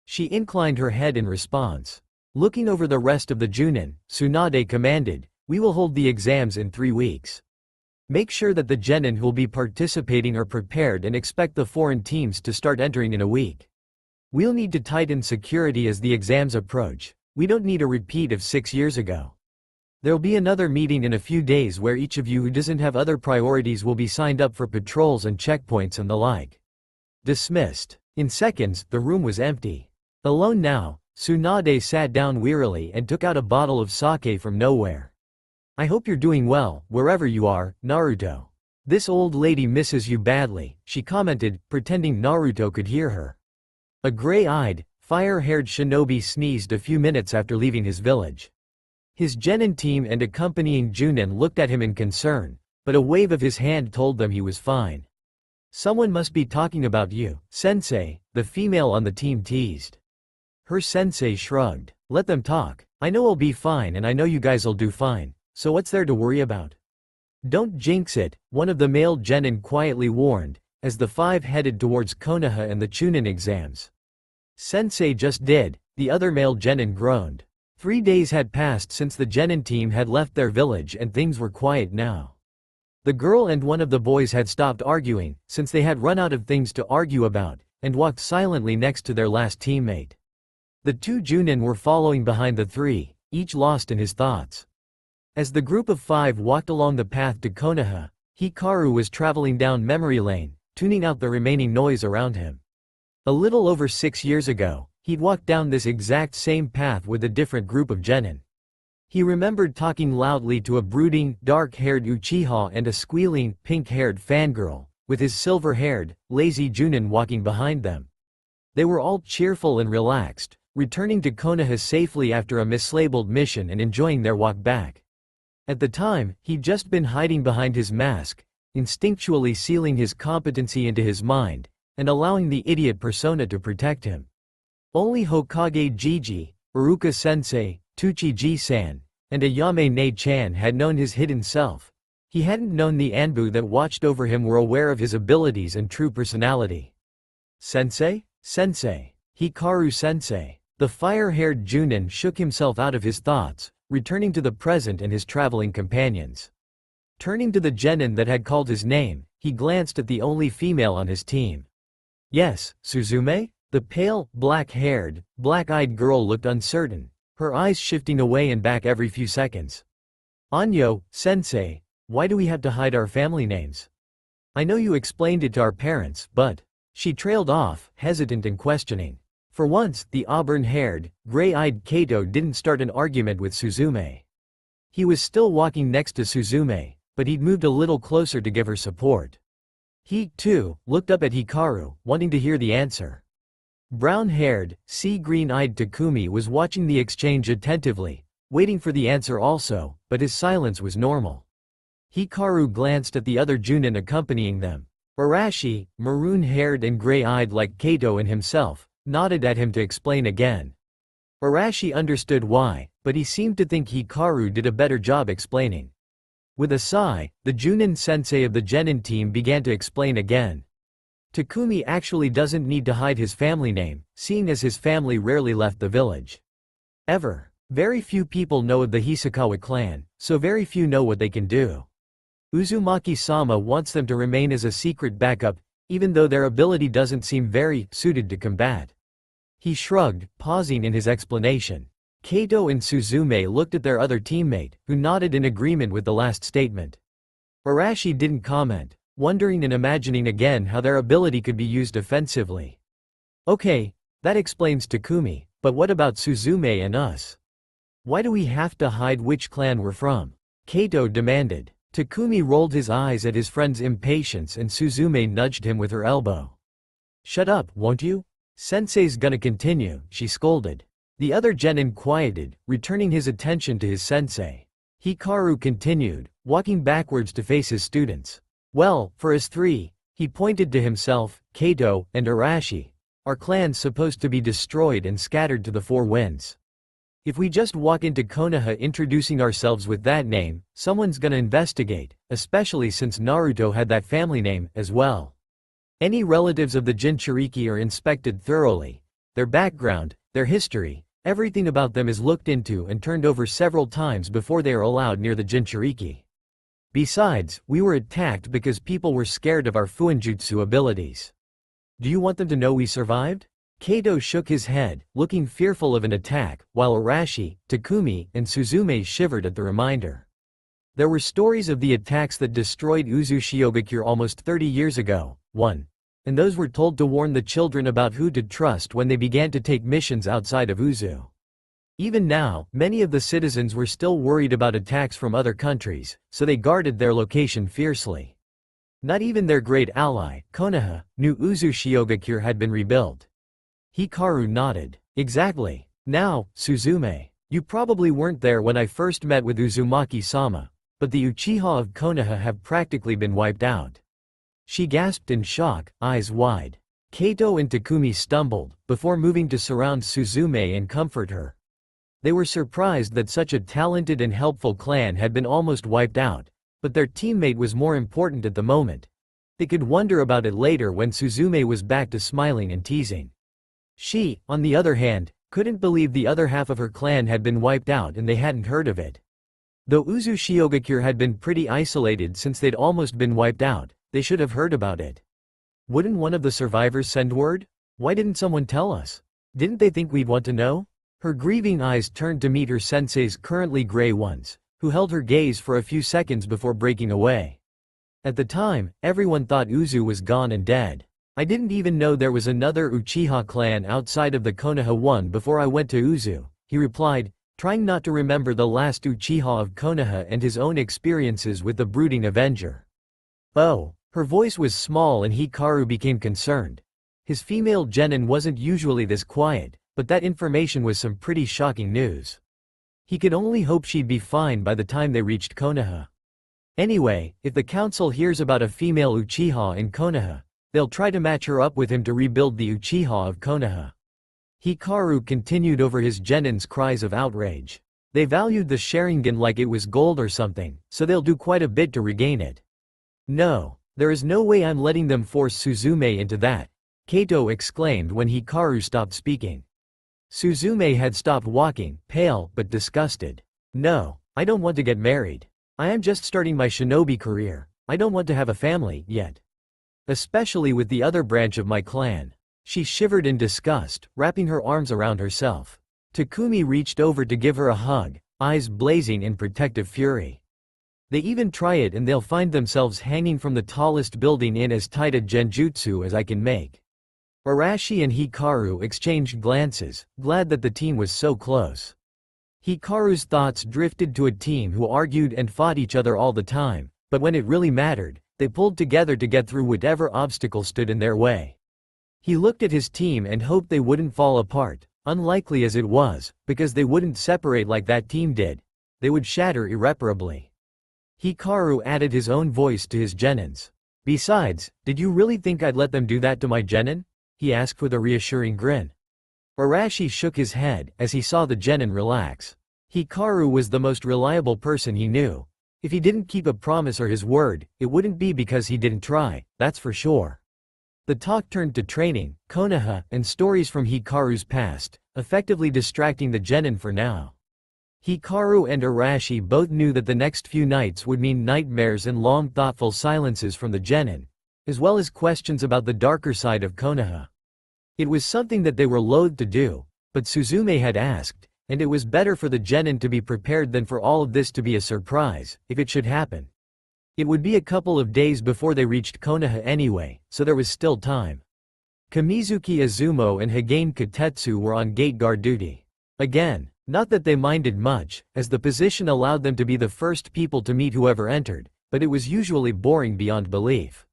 A: She inclined her head in response. Looking over the rest of the Junin, Tsunade commanded, we will hold the exams in 3 weeks. Make sure that the genin who'll be participating are prepared and expect the foreign teams to start entering in a week. We'll need to tighten security as the exams approach. We don't need a repeat of 6 years ago. There'll be another meeting in a few days where each of you who doesn't have other priorities will be signed up for patrols and checkpoints and the like. Dismissed. In seconds, the room was empty. Alone now, Tsunade sat down wearily and took out a bottle of sake from nowhere. I hope you're doing well, wherever you are, Naruto. This old lady misses you badly, she commented, pretending Naruto could hear her. A gray-eyed, fire-haired shinobi sneezed a few minutes after leaving his village. His genin team and accompanying Junin looked at him in concern, but a wave of his hand told them he was fine. Someone must be talking about you, sensei, the female on the team teased. Her sensei shrugged. Let them talk. I know I'll be fine and I know you guys'll do fine, so what's there to worry about? Don't jinx it, one of the male genin quietly warned, as the five headed towards Konoha and the Chunin exams. Sensei just did, the other male genin groaned. 3 days had passed since the genin team had left their village and things were quiet now. The girl and one of the boys had stopped arguing, since they had run out of things to argue about, and walked silently next to their last teammate. The 2 Junin were following behind the 3, each lost in his thoughts. As the group of 5 walked along the path to Konoha, Hikaru was traveling down memory lane, tuning out the remaining noise around him. A little over 6 years ago, he'd walked down this exact same path with a different group of genin. He remembered talking loudly to a brooding, dark-haired Uchiha and a squealing, pink-haired fangirl, with his silver-haired, lazy Junin walking behind them. They were all cheerful and relaxed, returning to Konoha safely after a mislabeled mission and enjoying their walk back. At the time, he'd just been hiding behind his mask, instinctually sealing his competency into his mind, and allowing the idiot persona to protect him. Only Hokage Jiji, Iruka-sensei, Tsuchiji-san, and Ayame Ne-chan had known his hidden self. He hadn't known the Anbu that watched over him were aware of his abilities and true personality. Sensei? Sensei. Hikaru-sensei. The fire-haired Junin shook himself out of his thoughts, returning to the present and his traveling companions. Turning to the genin that had called his name, he glanced at the only female on his team. Yes, Suzume? The pale, black-haired, black-eyed girl looked uncertain, her eyes shifting away and back every few seconds. Anyo, sensei, why do we have to hide our family names? I know you explained it to our parents, but... She trailed off, hesitant and questioning. For once, the auburn-haired, gray-eyed Kato didn't start an argument with Suzume. He was still walking next to Suzume, but he'd moved a little closer to give her support. He, too, looked up at Hikaru, wanting to hear the answer. Brown-haired, sea-green-eyed Takumi was watching the exchange attentively, waiting for the answer also, but his silence was normal. Hikaru glanced at the other Junin accompanying them. Arashi, maroon-haired and gray-eyed like Kato and himself, nodded at him to explain again. Arashi understood why, but he seemed to think Hikaru did a better job explaining. With a sigh, the Junin sensei of the genin team began to explain again. Takumi actually doesn't need to hide his family name, seeing as his family rarely left the village. Ever. Very few people know of the Hisakawa clan, so very few know what they can do. Uzumaki-sama wants them to remain as a secret backup, even though their ability doesn't seem very suited to combat. He shrugged, pausing in his explanation. Kato and Suzume looked at their other teammate, who nodded in agreement with the last statement. Arashi didn't comment, wondering and imagining again how their ability could be used offensively. Okay, that explains Takumi, but what about Suzume and us? Why do we have to hide which clan we're from? Kato demanded. Takumi rolled his eyes at his friend's impatience and Suzume nudged him with her elbow. Shut up, won't you? Sensei's gonna continue, she scolded. The other genin quieted, returning his attention to his sensei. Hikaru continued, walking backwards to face his students. Well, for us three, he pointed to himself, Kato, and Arashi. Our clan's supposed to be destroyed and scattered to the four winds. If we just walk into Konoha introducing ourselves with that name, someone's gonna investigate, especially since Naruto had that family name, as well. Any relatives of the Jinchuriki are inspected thoroughly. Their background, their history, everything about them is looked into and turned over several times before they are allowed near the Jinchuriki. Besides, we were attacked because people were scared of our Fuinjutsu abilities. Do you want them to know we survived? Kato shook his head, looking fearful of an attack, while Arashi, Takumi, and Suzume shivered at the reminder. There were stories of the attacks that destroyed Uzushiogakure almost 30 years ago, and those were told to warn the children about who to trust when they began to take missions outside of Uzu. Even now, many of the citizens were still worried about attacks from other countries, so they guarded their location fiercely. Not even their great ally, Konoha, New Uzushiogakure had been rebuilt. Hikaru nodded. Exactly. Now, Suzume, you probably weren't there when I first met with Uzumaki-sama, but the Uchiha of Konoha have practically been wiped out. She gasped in shock, eyes wide. Kato and Takumi stumbled, before moving to surround Suzume and comfort her. They were surprised that such a talented and helpful clan had been almost wiped out, but their teammate was more important at the moment. They could wonder about it later when Suzume was back to smiling and teasing. She, on the other hand, couldn't believe the other half of her clan had been wiped out and they hadn't heard of it. Though Uzushiogakure had been pretty isolated since they'd almost been wiped out, they should have heard about it. Wouldn't one of the survivors send word? Why didn't someone tell us? Didn't they think we'd want to know? Her grieving eyes turned to meet her sensei's currently gray ones, who held her gaze for a few seconds before breaking away. At the time, everyone thought Uzu was gone and dead. I didn't even know there was another Uchiha clan outside of the Konoha one before I went to Uzu, he replied, trying not to remember the last Uchiha of Konoha and his own experiences with the brooding Avenger. Oh. Her voice was small and Hikaru became concerned. His female genin wasn't usually this quiet, but that information was some pretty shocking news. He could only hope she'd be fine by the time they reached Konoha. Anyway, if the council hears about a female Uchiha in Konoha, they'll try to match her up with him to rebuild the Uchiha of Konoha. Hikaru continued over his genin's cries of outrage. They valued the Sharingan like it was gold or something, so they'll do quite a bit to regain it. No. There is no way I'm letting them force Suzume into that, Kato exclaimed when Hikaru stopped speaking. Suzume had stopped walking, pale but disgusted. No, I don't want to get married. I am just starting my shinobi career. I don't want to have a family, yet. Especially with the other branch of my clan. She shivered in disgust, wrapping her arms around herself. Takumi reached over to give her a hug, eyes blazing in protective fury. They even try it and they'll find themselves hanging from the tallest building in as tight a genjutsu as I can make. Arashi and Hikaru exchanged glances, glad that the team was so close. Hikaru's thoughts drifted to a team who argued and fought each other all the time, but when it really mattered, they pulled together to get through whatever obstacle stood in their way. He looked at his team and hoped they wouldn't fall apart, unlikely as it was, because they wouldn't separate like that team did. They would shatter irreparably. Hikaru added his own voice to his genins. Besides, did you really think I'd let them do that to my genin? He asked with a reassuring grin. Arashi shook his head as he saw the genin relax. Hikaru was the most reliable person he knew. If he didn't keep a promise or his word, it wouldn't be because he didn't try, that's for sure. The talk turned to training, Konoha, and stories from Hikaru's past, effectively distracting the genin for now. Hikaru and Arashi both knew that the next few nights would mean nightmares and long thoughtful silences from the genin, as well as questions about the darker side of Konoha. It was something that they were loath to do, but Suzume had asked, and it was better for the genin to be prepared than for all of this to be a surprise, if it should happen. It would be a couple of days before they reached Konoha anyway, so there was still time. Kamizuki Izumo and Higane Kotetsu were on gate guard duty. Again, not that they minded much, as the position allowed them to be the first people to meet whoever entered, but it was usually boring beyond belief.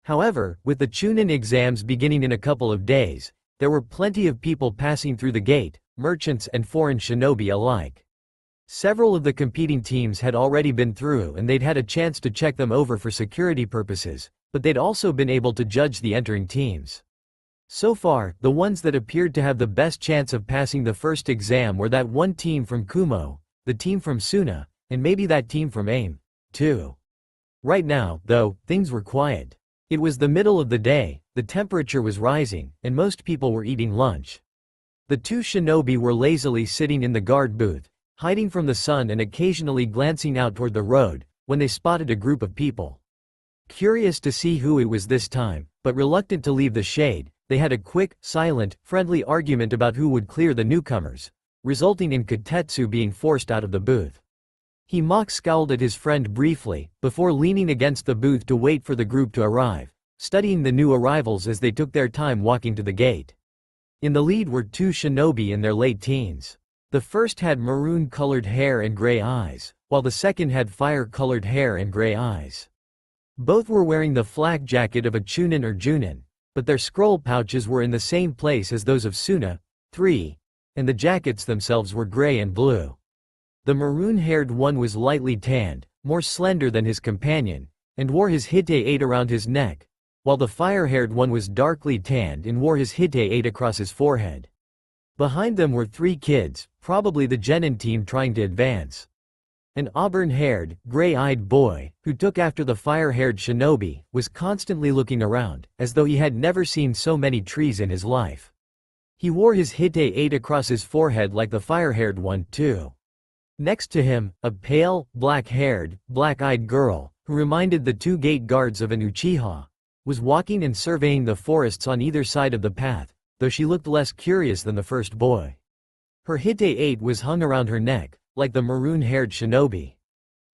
A: However, with the Chunin exams beginning in a couple of days, there were plenty of people passing through the gate, merchants and foreign shinobi alike. Several of the competing teams had already been through and they'd had a chance to check them over for security purposes, but they'd also been able to judge the entering teams. So far, the ones that appeared to have the best chance of passing the first exam were that one team from Kumo, the team from Suna, and maybe that team from AIM, too. Right now, though, things were quiet. It was the middle of the day, the temperature was rising, and most people were eating lunch. The two shinobi were lazily sitting in the guard booth, hiding from the sun and occasionally glancing out toward the road, when they spotted a group of people. Curious to see who it was this time, but reluctant to leave the shade, they had a quick, silent, friendly argument about who would clear the newcomers, resulting in Kotetsu being forced out of the booth. He mock-scowled at his friend briefly, before leaning against the booth to wait for the group to arrive, studying the new arrivals as they took their time walking to the gate. In the lead were two shinobi in their late teens. The first had maroon-colored hair and gray eyes, while the second had fire-colored hair and gray eyes. Both were wearing the flak jacket of a Chunin or Junin, but their scroll pouches were in the same place as those of Suna, 3, and the jackets themselves were gray and blue. The maroon-haired one was lightly tanned, more slender than his companion, and wore his hite-8 around his neck, while the fire-haired one was darkly tanned and wore his hite-8 across his forehead. Behind them were three kids, probably the genin team trying to advance. An auburn-haired, gray-eyed boy, who took after the fire-haired shinobi, was constantly looking around, as though he had never seen so many trees in his life. He wore his hite-8 across his forehead like the fire-haired one, too. Next to him, a pale, black-haired, black-eyed girl, who reminded the two gate guards of an Uchiha, was walking and surveying the forests on either side of the path, though she looked less curious than the first boy. Her hite-8 was hung around her neck, like the maroon-haired shinobi.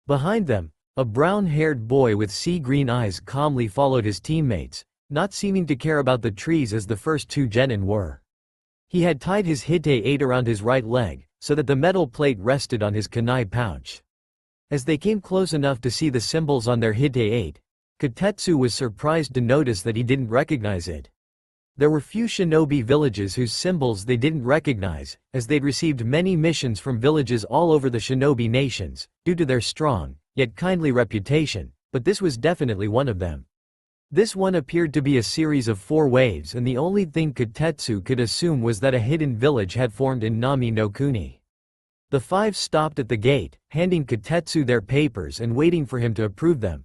A: Behind them, a brown-haired boy with sea-green eyes calmly followed his teammates, not seeming to care about the trees as the first two genin were. He had tied his hite-8 around his right leg, so that the metal plate rested on his kunai pouch. As they came close enough to see the symbols on their hite-8, Kotetsu was surprised to notice that he didn't recognize it. There were few shinobi villages whose symbols they didn't recognize, as they'd received many missions from villages all over the shinobi nations, due to their strong, yet kindly reputation, but this was definitely one of them. This one appeared to be a series of 4 waves, and the only thing Kotetsu could assume was that a hidden village had formed in Nami no Kuni. The 5 stopped at the gate, handing Kotetsu their papers and waiting for him to approve them.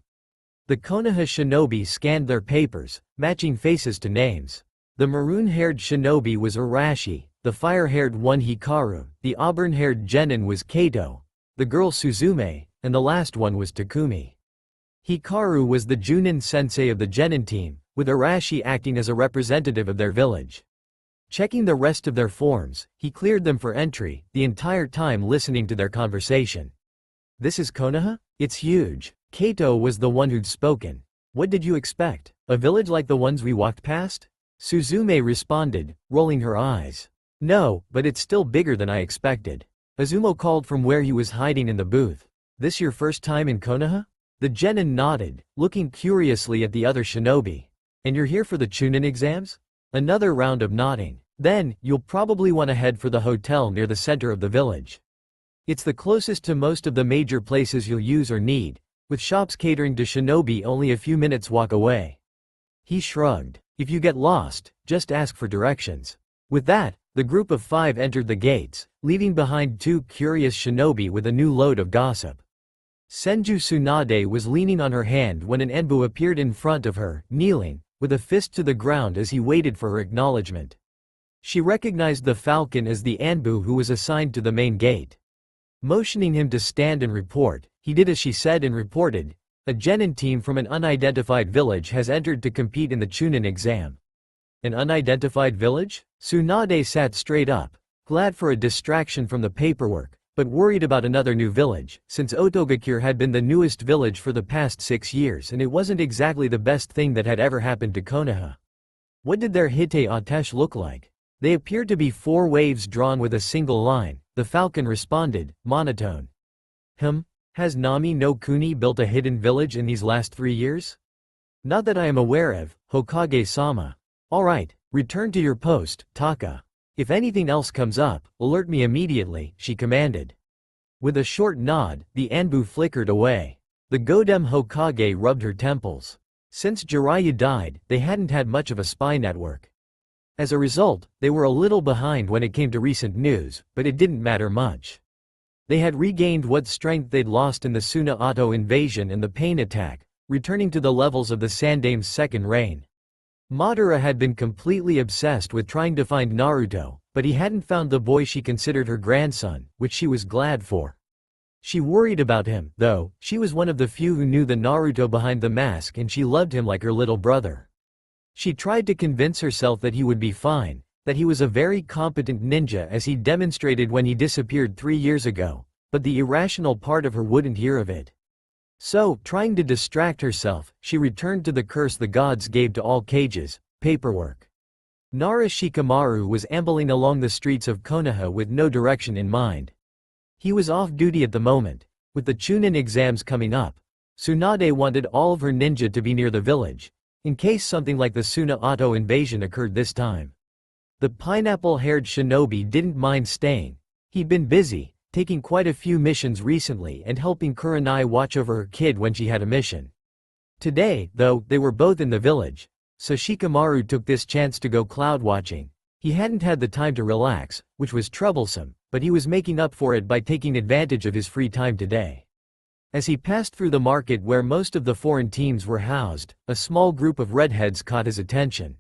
A: The Konoha shinobi scanned their papers, matching faces to names. The maroon-haired shinobi was Arashi, the fire-haired one Hikaru, the auburn-haired genin was Kato, the girl Suzume, and the last one was Takumi. Hikaru was the Junin sensei of the genin team, with Arashi acting as a representative of their village. Checking the rest of their forms, he cleared them for entry, the entire time listening to their conversation. "This is Konoha? It's huge." Kato was the one who'd spoken. "What did you expect? A village like the ones we walked past?" Suzume responded, rolling her eyes. "No, but it's still bigger than I expected." Izumo called from where he was hiding in the booth. "This your first time in Konoha?" The genin nodded, looking curiously at the other shinobi. "And you're here for the Chunin exams?" Another round of nodding. "Then, you'll probably want to head for the hotel near the center of the village. It's the closest to most of the major places you'll use or need, with shops catering to shinobi only a few minutes walk away." He shrugged. "If you get lost, just ask for directions." With that, the group of 5 entered the gates, leaving behind 2 curious shinobi with a new load of gossip. Senju Tsunade was leaning on her hand when an Enbu appeared in front of her, kneeling, with a fist to the ground as he waited for her acknowledgement. She recognized the falcon as the Anbu who was assigned to the main gate. Motioning him to stand and report, he did as she said and reported, "A genin team from an unidentified village has entered to compete in the Chunin exam." An unidentified village? Tsunade sat straight up, glad for a distraction from the paperwork, but worried about another new village, since Otogakure had been the newest village for the past 6 years and it wasn't exactly the best thing that had ever happened to Konoha. What did their Hite Atesh look like? They appeared to be 4 waves drawn with a single line, the falcon responded, monotone. Has Nami no Kuni built a hidden village in these last 3 years? Not that I am aware of, Hokage-sama. Alright, return to your post, Taka. If anything else comes up, alert me immediately, she commanded. With a short nod, the Anbu flickered away. The Godem Hokage rubbed her temples. Since Jiraiya died, they hadn't had much of a spy network. As a result, they were a little behind when it came to recent news, but it didn't matter much. They had regained what strength they'd lost in the Tsunade invasion and the pain attack, returning to the levels of the Sandame's second reign. Madara had been completely obsessed with trying to find Naruto, but he hadn't found the boy she considered her grandson, which she was glad for. She worried about him, though. She was one of the few who knew the Naruto behind the mask and she loved him like her little brother. She tried to convince herself that he would be fine, that he was a very competent ninja as he demonstrated when he disappeared 3 years ago, but the irrational part of her wouldn't hear of it. So, trying to distract herself, she returned to the curse the gods gave to all cages, paperwork. Nara Shikamaru was ambling along the streets of Konoha with no direction in mind. He was off duty at the moment. With the Chunin exams coming up, Tsunade wanted all of her ninja to be near the village, in case something like the Tsunade invasion occurred this time. The pineapple-haired shinobi didn't mind staying. He'd been busy, taking quite a few missions recently and helping Kurenai watch over her kid when she had a mission. Today, though, they were both in the village, so Shikamaru took this chance to go cloud watching. He hadn't had the time to relax, which was troublesome, but he was making up for it by taking advantage of his free time today. As he passed through the market where most of the foreign teams were housed, a small group of redheads caught his attention.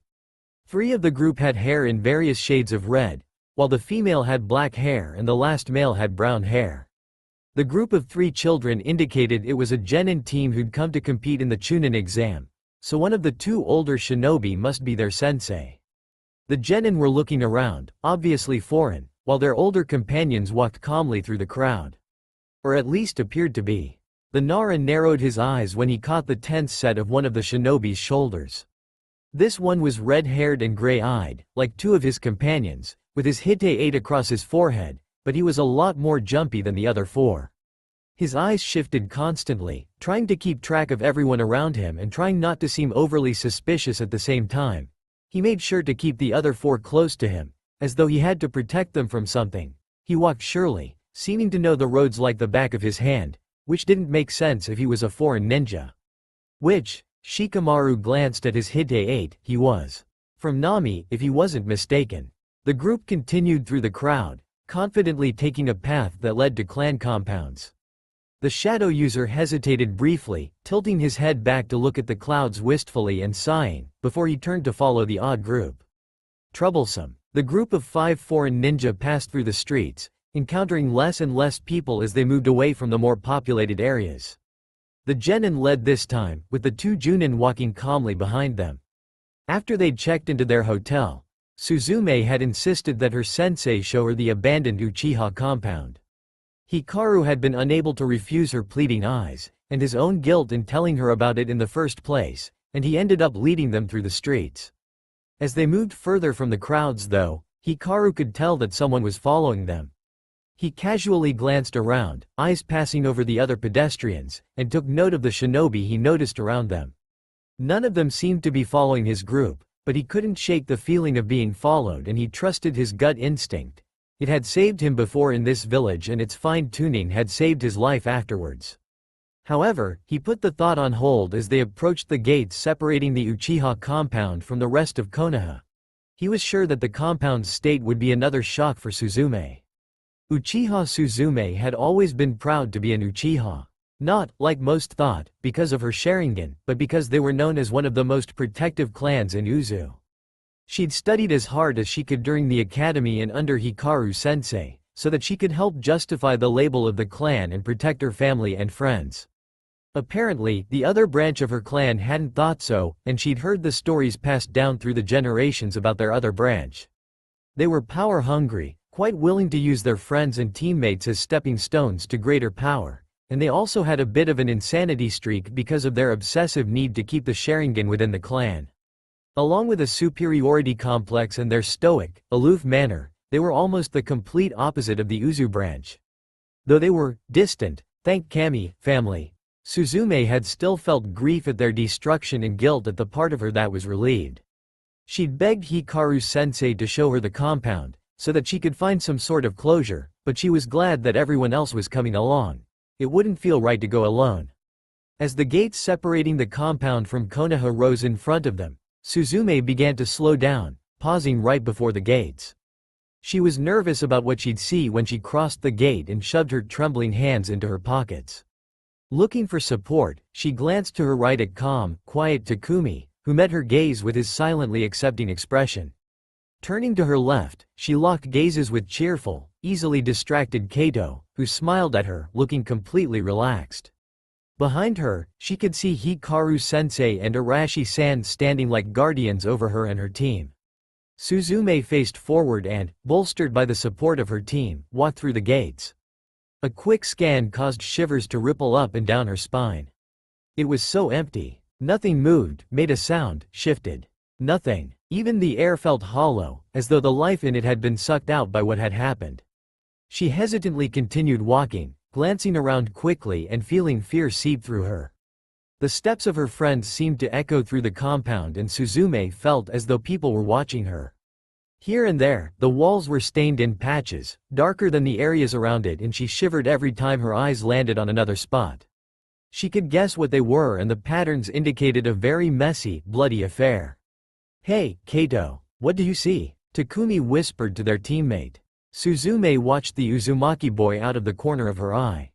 A: 3 of the group had hair in various shades of red, while the female had black hair and the last male had brown hair. The group of 3 children indicated it was a genin team who'd come to compete in the Chunin exam, so one of the 2 older shinobi must be their sensei. The genin were looking around, obviously foreign, while their older companions walked calmly through the crowd. Or at least appeared to be. The Nara narrowed his eyes when he caught the tense set of one of the shinobi's shoulders. This one was red-haired and gray-eyed, like 2 of his companions, with his Hite 8 across his forehead, but he was a lot more jumpy than the other 4. His eyes shifted constantly, trying to keep track of everyone around him and trying not to seem overly suspicious at the same time. He made sure to keep the other 4 close to him, as though he had to protect them from something. He walked surely, seeming to know the roads like the back of his hand, which didn't make sense if he was a foreign ninja. Which, Shikamaru glanced at his Hite 8, he was. From Nami, if he wasn't mistaken. The group continued through the crowd, confidently taking a path that led to clan compounds. The shadow user hesitated briefly, tilting his head back to look at the clouds wistfully and sighing, before he turned to follow the odd group. Troublesome. The group of 5 foreign ninja passed through the streets, encountering less and less people as they moved away from the more populated areas. The genin led this time, with the 2 junin walking calmly behind them. After they'd checked into their hotel, Suzume had insisted that her sensei show her the abandoned Uchiha compound. Hikaru had been unable to refuse her pleading eyes, and his own guilt in telling her about it in the first place, and he ended up leading them through the streets. As they moved further from the crowds though, Hikaru could tell that someone was following them. He casually glanced around, eyes passing over the other pedestrians, and took note of the shinobi he noticed around them. None of them seemed to be following his group, but he couldn't shake the feeling of being followed and he trusted his gut instinct. It had saved him before in this village and its fine-tuning had saved his life afterwards. However, he put the thought on hold as they approached the gates separating the Uchiha compound from the rest of Konoha. He was sure that the compound's state would be another shock for Suzume. Uchiha Suzume had always been proud to be an Uchiha. Not, like most thought, because of her Sharingan, but because they were known as one of the most protective clans in Uzu. She'd studied as hard as she could during the academy and under Hikaru sensei, so that she could help justify the label of the clan and protect her family and friends. Apparently, the other branch of her clan hadn't thought so, and she'd heard the stories passed down through the generations about their other branch. They were power-hungry, quite willing to use their friends and teammates as stepping stones to greater power, and they also had a bit of an insanity streak because of their obsessive need to keep the Sharingan within the clan. Along with a superiority complex and their stoic, aloof manner, they were almost the complete opposite of the Uzu branch. Though they were distant, thank Kami family, Suzume had still felt grief at their destruction and guilt at the part of her that was relieved. She'd begged Hikaru-sensei to show her the compound, so that she could find some sort of closure, but she was glad that everyone else was coming along. It wouldn't feel right to go alone. As the gates separating the compound from Konoha rose in front of them, Suzume began to slow down, pausing right before the gates. She was nervous about what she'd see when she crossed the gate and shoved her trembling hands into her pockets. Looking for support, she glanced to her right at calm, quiet Takumi, who met her gaze with his silently accepting expression. Turning to her left, she locked gazes with cheerful, easily distracted Kato, who smiled at her, looking completely relaxed. Behind her, she could see Hikaru-sensei and Arashi-san standing like guardians over her and her team. Suzume faced forward and, bolstered by the support of her team, walked through the gates. A quick scan caused shivers to ripple up and down her spine. It was so empty. Nothing moved, made a sound, shifted. Nothing. Even the air felt hollow, as though the life in it had been sucked out by what had happened. She hesitantly continued walking, glancing around quickly and feeling fear seep through her. The steps of her friends seemed to echo through the compound, and Suzume felt as though people were watching her. Here and there, the walls were stained in patches, darker than the areas around it, and she shivered every time her eyes landed on another spot. She could guess what they were, and the patterns indicated a very messy, bloody affair. "Hey, Kato, what do you see?" Takumi whispered to their teammate. Suzume watched the Uzumaki boy out of the corner of her eye.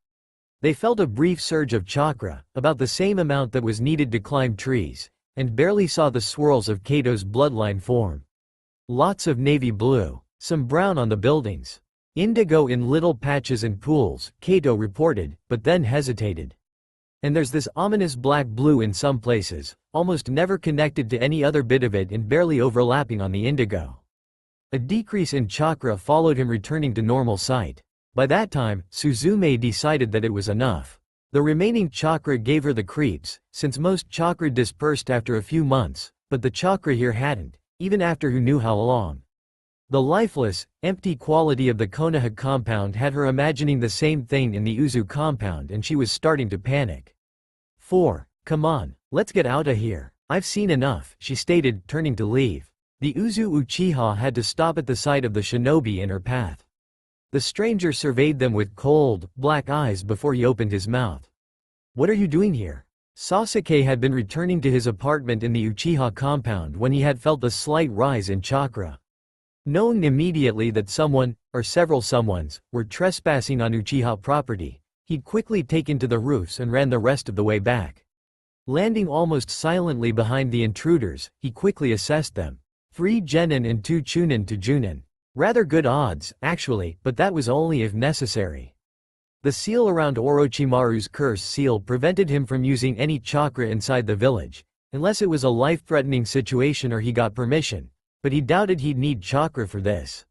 A: They felt a brief surge of chakra, about the same amount that was needed to climb trees, and barely saw the swirls of Kato's bloodline form. Lots of navy blue, some brown on the buildings. Indigo in little patches and pools, Kato reported, but then hesitated. And there's this ominous black-blue in some places, almost never connected to any other bit of it and barely overlapping on the indigo. A decrease in chakra followed him returning to normal sight. By that time, Suzume decided that it was enough. The remaining chakra gave her the creeps, since most chakra dispersed after a few months, but the chakra here hadn't, even after who knew how long. The lifeless, empty quality of the Konoha compound had her imagining the same thing in the Uzu compound, and she was starting to panic. Come on, let's get out of here. I've seen enough, she stated, turning to leave. The Uzu Uchiha had to stop at the sight of the shinobi in her path. The stranger surveyed them with cold, black eyes before he opened his mouth. "What are you doing here?" Sasuke had been returning to his apartment in the Uchiha compound when he had felt the slight rise in chakra. Knowing immediately that someone, or several someones, were trespassing on Uchiha property, he'd quickly taken to the roofs and ran the rest of the way back. Landing almost silently behind the intruders, he quickly assessed them. 3 genin and 2 chunin to junin. Rather good odds, actually, but that was only if necessary. The seal around Orochimaru's curse seal prevented him from using any chakra inside the village, unless it was a life-threatening situation or he got permission, but he doubted he'd need chakra for this.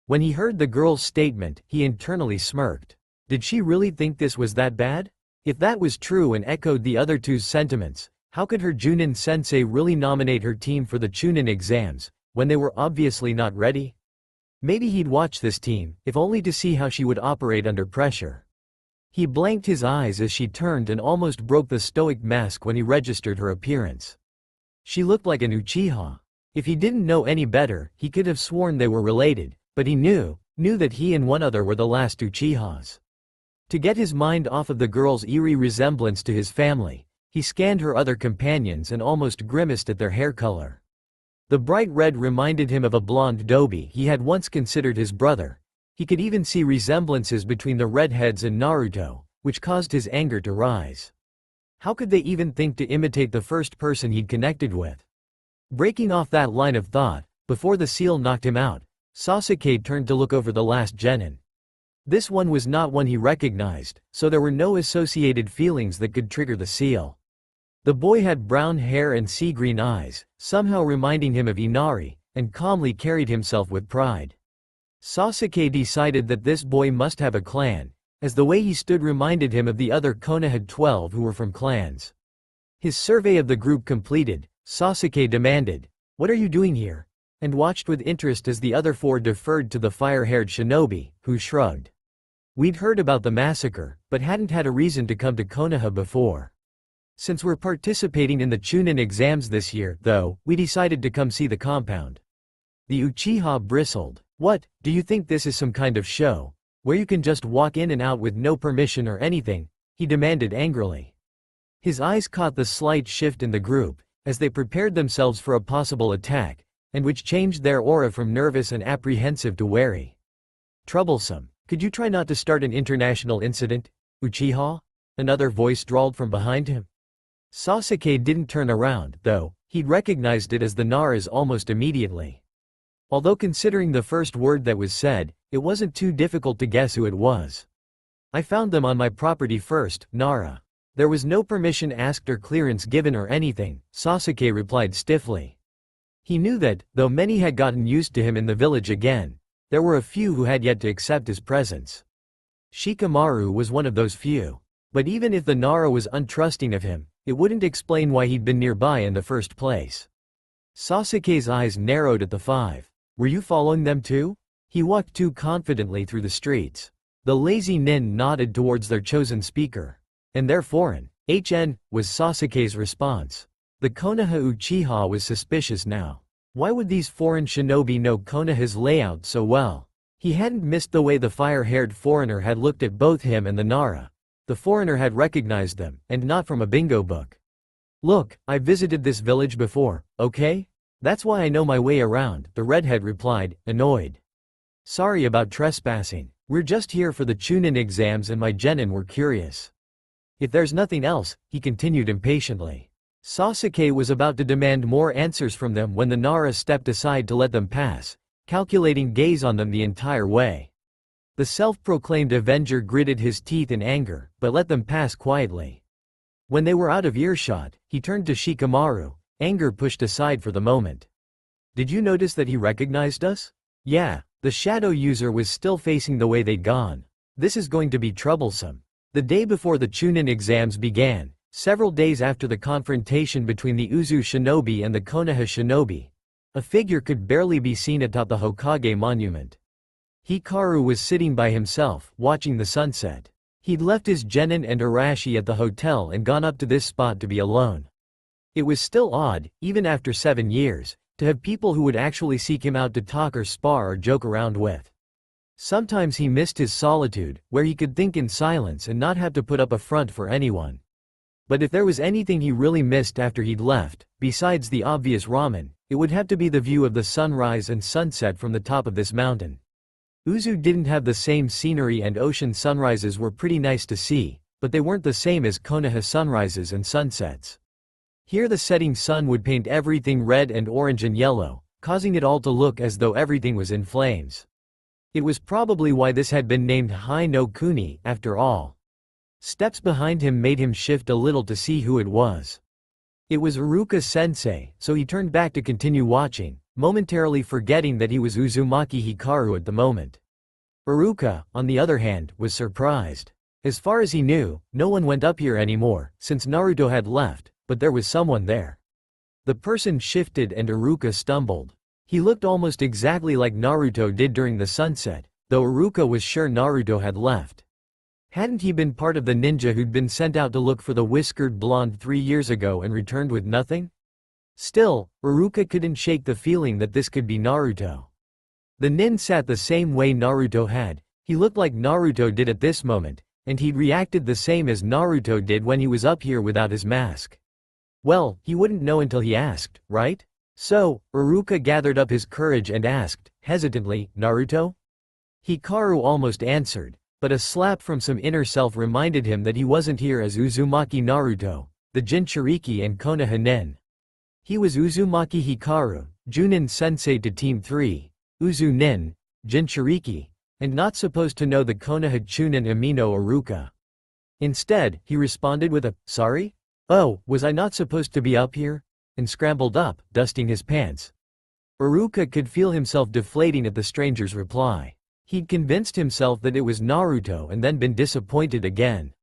A: When he heard the girl's statement, he internally smirked. Did she really think this was that bad? If that was true and echoed the other two's sentiments, how could her Junin sensei really nominate her team for the Chunin exams, when they were obviously not ready? Maybe he'd watch this team, if only to see how she would operate under pressure. He blanked his eyes as she turned and almost broke the stoic mask when he registered her appearance. She looked like an Uchiha. If he didn't know any better, he could have sworn they were related, but he knew that he and one other were the last Uchihas. To get his mind off of the girl's eerie resemblance to his family, he scanned her other companions and almost grimaced at their hair color. The bright red reminded him of a blonde dobi he had once considered his brother. He could even see resemblances between the redheads and Naruto, which caused his anger to rise. How could they even think to imitate the first person he'd connected with? Breaking off that line of thought, before the seal knocked him out, Sasuke turned to look over the last genin. This one was not one he recognized, so there were no associated feelings that could trigger the seal. The boy had brown hair and sea-green eyes, somehow reminding him of Inari, and calmly carried himself with pride. Sasuke decided that this boy must have a clan, as the way he stood reminded him of the other Konoha 12 who were from clans. His survey of the group completed, Sasuke demanded, "What are you doing here?" and watched with interest as the other 4 deferred to the fire-haired shinobi, who shrugged. "We'd heard about the massacre, but hadn't had a reason to come to Konoha before. Since we're participating in the Chunin exams this year, though, we decided to come see the compound." The Uchiha bristled. "What, do you think this is some kind of show, where you can just walk in and out with no permission or anything?" he demanded angrily. His eyes caught the slight shift in the group, as they prepared themselves for a possible attack, and which changed their aura from nervous and apprehensive to wary. "Troublesome. Could you try not to start an international incident, Uchiha?" another voice drawled from behind him. Sasuke didn't turn around, though. He'd recognized it as the Naras almost immediately. Although considering the first word that was said, it wasn't too difficult to guess who it was. "I found them on my property first, Nara. There was no permission asked or clearance given or anything," Sasuke replied stiffly. He knew that, though many had gotten used to him in the village again, there were a few who had yet to accept his presence. Shikamaru was one of those few. But even if the Nara was untrusting of him, it wouldn't explain why he'd been nearby in the first place. Sasuke's eyes narrowed at the 5. "Were you following them too?" He walked too confidently through the streets. The lazy nin nodded towards their chosen speaker. "And they're foreign." Was Sasuke's response. The Konoha Uchiha was suspicious now. Why would these foreign shinobi know Konoha's layout so well? He hadn't missed the way the fire-haired foreigner had looked at both him and the Nara. The foreigner had recognized them, and not from a bingo book. "Look, I visited this village before, okay? That's why I know my way around," the redhead replied, annoyed. "Sorry about trespassing. We're just here for the Chunin exams and my genin were curious." "If there's nothing else," he continued impatiently. Sasuke was about to demand more answers from them when the Nara stepped aside to let them pass, calculating gaze on them the entire way. The self-proclaimed avenger gritted his teeth in anger, but let them pass quietly. When they were out of earshot, he turned to Shikamaru, anger pushed aside for the moment. "Did you notice that he recognized us?" "Yeah." The shadow user was still facing the way they'd gone. "This is going to be troublesome." The day before the Chunin exams began, several days after the confrontation between the Uzu shinobi and the Konoha shinobi, a figure could barely be seen atop the Hokage monument. Hikaru was sitting by himself, watching the sunset. He'd left his genin and Arashi at the hotel and gone up to this spot to be alone. It was still odd, even after 7 years, to have people who would actually seek him out to talk or spar or joke around with. Sometimes he missed his solitude, where he could think in silence and not have to put up a front for anyone. But if there was anything he really missed after he'd left, besides the obvious ramen, it would have to be the view of the sunrise and sunset from the top of this mountain. Uzu didn't have the same scenery and ocean sunrises were pretty nice to see, but they weren't the same as Konoha sunrises and sunsets. Here the setting sun would paint everything red and orange and yellow, causing it all to look as though everything was in flames. It was probably why this had been named Hai no Kuni, after all. Steps behind him made him shift a little to see who it was. It was Iruka-sensei, so he turned back to continue watching, momentarily forgetting that he was Uzumaki Hikaru at the moment. Iruka, on the other hand, was surprised. As far as he knew, no one went up here anymore, since Naruto had left, but there was someone there. The person shifted and Iruka stumbled. He looked almost exactly like Naruto did during the sunset, though Iruka was sure Naruto had left. Hadn't he been part of the ninja who'd been sent out to look for the whiskered blonde 3 years ago and returned with nothing? Still, Iruka couldn't shake the feeling that this could be Naruto. The nin sat the same way Naruto had, he looked like Naruto did at this moment, and he'd reacted the same as Naruto did when he was up here without his mask. Well, he wouldn't know until he asked, right? So, Iruka gathered up his courage and asked, hesitantly, "Naruto?" Hikaru almost answered, but a slap from some inner self reminded him that he wasn't here as Uzumaki Naruto, the Jinchuriki and Konoha nin. He was Uzumaki Hikaru, Junin sensei to Team 3, Uzu nin, Jinchuriki, and not supposed to know the Konoha Chunin Amino Iruka. Instead, he responded with a, "Sorry? Oh, was I not supposed to be up here?" and scrambled up, dusting his pants. Iruka could feel himself deflating at the stranger's reply. He'd convinced himself that it was Naruto and then been disappointed again.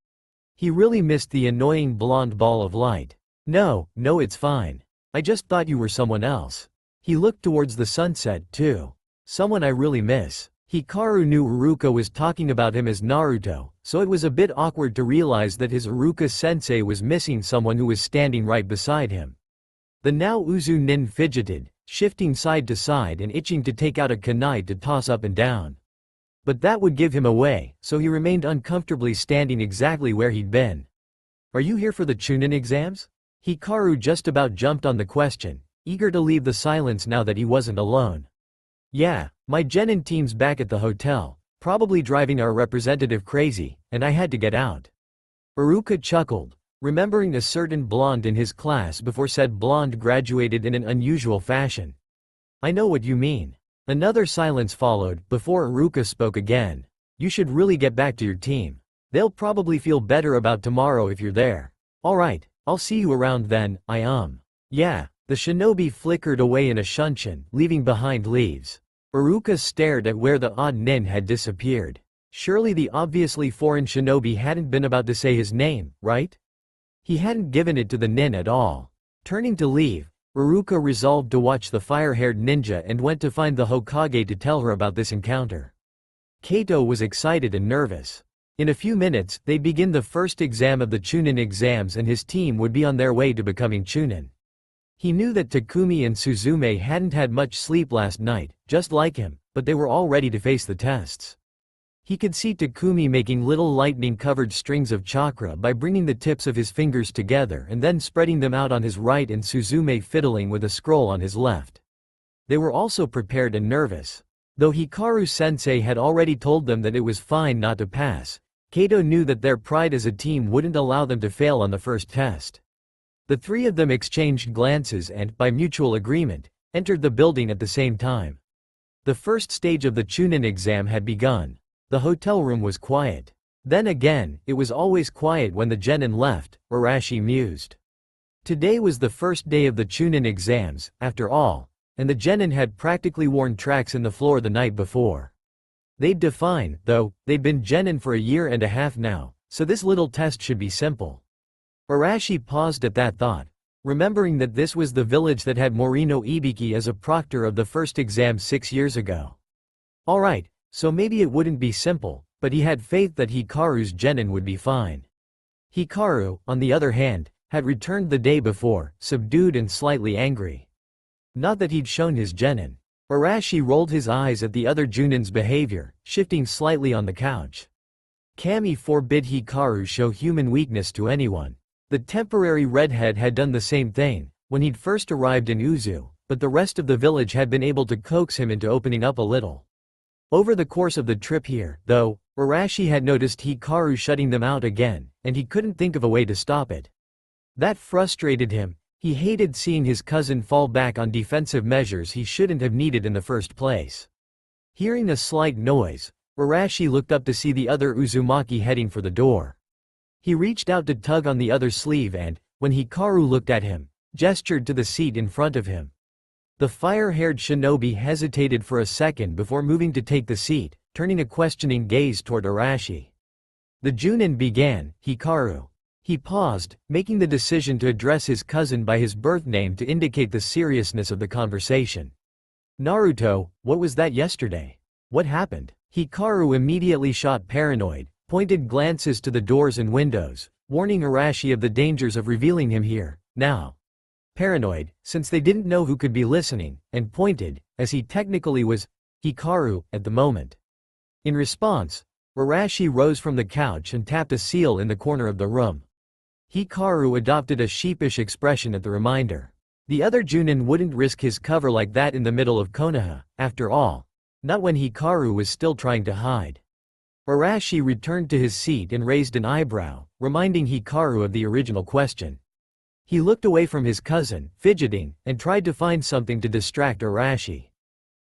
A: He really missed the annoying blonde ball of light. No, it's fine. I just thought you were someone else." He looked towards the sunset, too. "Someone I really miss." Hikaru knew Iruka was talking about him as Naruto, so it was a bit awkward to realize that his Iruka-sensei was missing someone who was standing right beside him. The now Uzu nin fidgeted, shifting side to side and itching to take out a kunai to toss up and down. But that would give him away, so he remained uncomfortably standing exactly where he'd been. "Are you here for the Chunin exams?" Hikaru just about jumped on the question, eager to leave the silence now that he wasn't alone. "Yeah, my genin team's back at the hotel, probably driving our representative crazy, and I had to get out." Iruka chuckled, remembering a certain blonde in his class before said blonde graduated in an unusual fashion. "I know what you mean." Another silence followed, before Iruka spoke again. "You should really get back to your team. They'll probably feel better about tomorrow if you're there." "Alright, I'll see you around then, Yeah." The shinobi flickered away in a shunshin, leaving behind leaves. Iruka stared at where the odd nin had disappeared. Surely the obviously foreign shinobi hadn't been about to say his name, right? He hadn't given it to the nin at all. Turning to leave, Iruka resolved to watch the fire-haired ninja and went to find the Hokage to tell her about this encounter. Kato was excited and nervous. In a few minutes, they'd begin the first exam of the Chunin exams and his team would be on their way to becoming Chunin. He knew that Takumi and Suzume hadn't had much sleep last night, just like him, but they were all ready to face the tests. He could see Takumi making little lightning-covered strings of chakra by bringing the tips of his fingers together and then spreading them out on his right and Suzume fiddling with a scroll on his left. They were also prepared and nervous. Though Hikaru-sensei had already told them that it was fine not to pass, Kato knew that their pride as a team wouldn't allow them to fail on the first test. The three of them exchanged glances and, by mutual agreement, entered the building at the same time. The first stage of the Chunin exam had begun. The hotel room was quiet. Then again, it was always quiet when the genin left, Arashi mused. Today was the first day of the Chunin exams, after all, and the genin had practically worn tracks in the floor the night before. They'd define, though, they'd been genin for a year and a half now, so this little test should be simple. Arashi paused at that thought, remembering that this was the village that had Morino Ibiki as a proctor of the first exam 6 years ago. Alright, so maybe it wouldn't be simple, but he had faith that Hikaru's genin would be fine. Hikaru, on the other hand, had returned the day before, subdued and slightly angry. Not that he'd shown his genin. Arashi rolled his eyes at the other Junin's behavior, shifting slightly on the couch. Kami forbid Hikaru show human weakness to anyone. The temporary redhead had done the same thing, when he'd first arrived in Uzu, but the rest of the village had been able to coax him into opening up a little. Over the course of the trip here, though, Arashi had noticed Hikaru shutting them out again, and he couldn't think of a way to stop it. That frustrated him. He hated seeing his cousin fall back on defensive measures he shouldn't have needed in the first place. Hearing a slight noise, Arashi looked up to see the other Uzumaki heading for the door. He reached out to tug on the other's sleeve and, when Hikaru looked at him, gestured to the seat in front of him. The fire-haired shinobi hesitated for a second before moving to take the seat, turning a questioning gaze toward Arashi. The Junin began, Hikaru. He paused, making the decision to address his cousin by his birth name to indicate the seriousness of the conversation. Naruto, what was that yesterday? What happened? Hikaru immediately shot paranoid, pointed glances to the doors and windows, warning Arashi of the dangers of revealing him here, now. Paranoid, since they didn't know who could be listening, and pointed, as he technically was, Hikaru, at the moment. In response, Arashi rose from the couch and tapped a seal in the corner of the room. Hikaru adopted a sheepish expression at the reminder. The other Junin wouldn't risk his cover like that in the middle of Konoha, after all. Not when Hikaru was still trying to hide. Arashi returned to his seat and raised an eyebrow, reminding Hikaru of the original question. He looked away from his cousin, fidgeting, and tried to find something to distract Arashi.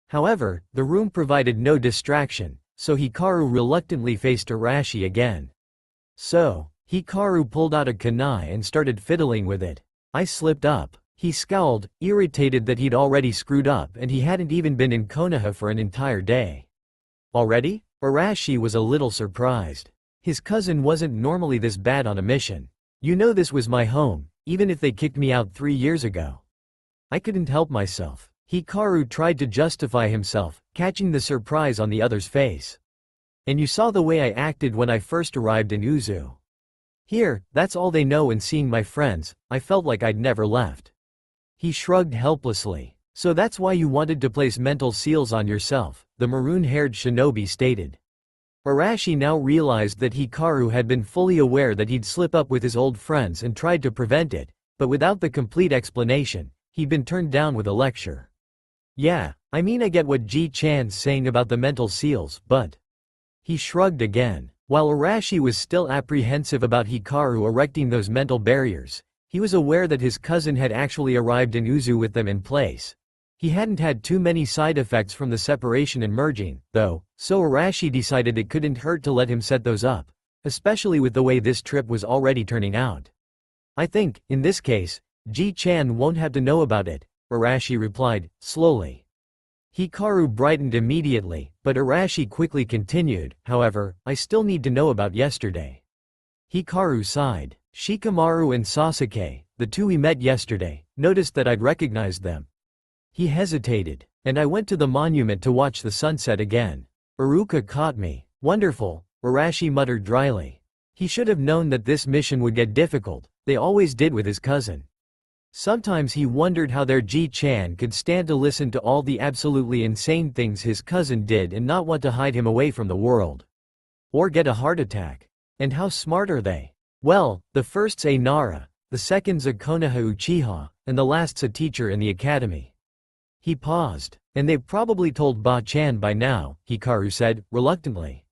A: However, the room provided no distraction, so Hikaru reluctantly faced Arashi again. So, Hikaru pulled out a kunai and started fiddling with it. I slipped up. He scowled, irritated that he'd already screwed up and he hadn't even been in Konoha for an entire day. Already? Arashi was a little surprised. His cousin wasn't normally this bad on a mission. You know, this was my home, even if they kicked me out 3 years ago. I couldn't help myself. Hikaru tried to justify himself, catching the surprise on the other's face. And you saw the way I acted when I first arrived in Uzu. Here, that's all they know, and seeing my friends, I felt like I'd never left. He shrugged helplessly. So that's why you wanted to place mental seals on yourself, the maroon-haired shinobi stated. Arashi now realized that Hikaru had been fully aware that he'd slip up with his old friends and tried to prevent it, but without the complete explanation, he'd been turned down with a lecture. Yeah, I mean, I get what Ji-chan's saying about the mental seals, but… He shrugged again. While Arashi was still apprehensive about Hikaru erecting those mental barriers, he was aware that his cousin had actually arrived in Uzu with them in place. He hadn't had too many side effects from the separation and merging, though, so Arashi decided it couldn't hurt to let him set those up, especially with the way this trip was already turning out. I think, in this case, Ji-chan won't have to know about it, Arashi replied, slowly. Hikaru brightened immediately, but Arashi quickly continued, however, I still need to know about yesterday. Hikaru sighed. Shikamaru and Sasuke, the two we met yesterday, noticed that I'd recognized them. He hesitated, and I went to the monument to watch the sunset again. Iruka caught me. Wonderful, Arashi muttered dryly. He should have known that this mission would get difficult, they always did with his cousin. Sometimes he wondered how their Ji-chan could stand to listen to all the absolutely insane things his cousin did and not want to hide him away from the world. Or get a heart attack. And how smart are they? Well, the first's a Nara, the second's a Konoha Uchiha, and the last's a teacher in the academy. He paused. And they've probably told Ba-chan by now, Hikaru said, reluctantly.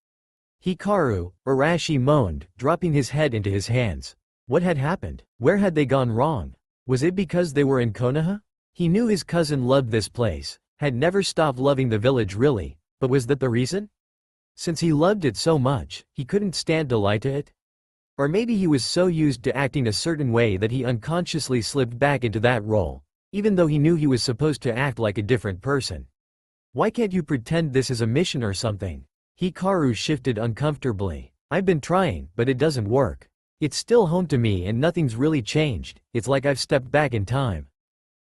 A: Hikaru, Arashi moaned, dropping his head into his hands. What had happened? Where had they gone wrong? Was it because they were in Konoha? He knew his cousin loved this place, had never stopped loving the village really, but was that the reason? Since he loved it so much, he couldn't stand to lie to it? Or maybe he was so used to acting a certain way that he unconsciously slipped back into that role, even though he knew he was supposed to act like a different person. Why can't you pretend this is a mission or something? Hikaru shifted uncomfortably. I've been trying, but it doesn't work. It's still home to me and nothing's really changed, it's like I've stepped back in time.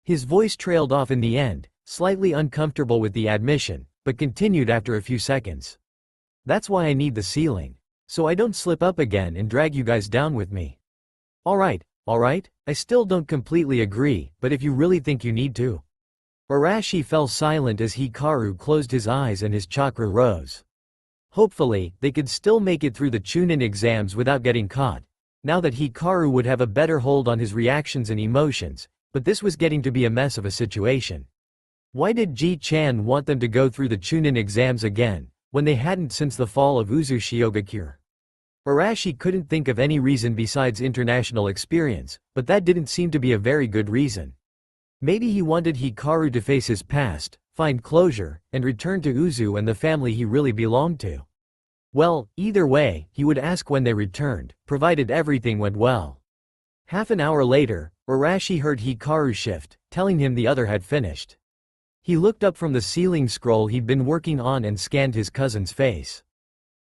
A: His voice trailed off in the end, slightly uncomfortable with the admission, but continued after a few seconds. That's why I need the ceiling. So I don't slip up again and drag you guys down with me. Alright, I still don't completely agree, but if you really think you need to. Arashi fell silent as Hikaru closed his eyes and his chakra rose. Hopefully, they could still make it through the Chunin exams without getting caught. Now that Hikaru would have a better hold on his reactions and emotions, but this was getting to be a mess of a situation. Why did Ji-chan want them to go through the Chunin exams again, when they hadn't since the fall of Uzushiyogakure? Arashi couldn't think of any reason besides international experience, but that didn't seem to be a very good reason. Maybe he wanted Hikaru to face his past, find closure, and return to Uzu and the family he really belonged to. Well, either way, he would ask when they returned, provided everything went well. Half an hour later, Arashi heard Hikaru shift, telling him the other had finished. He looked up from the ceiling scroll he'd been working on and scanned his cousin's face.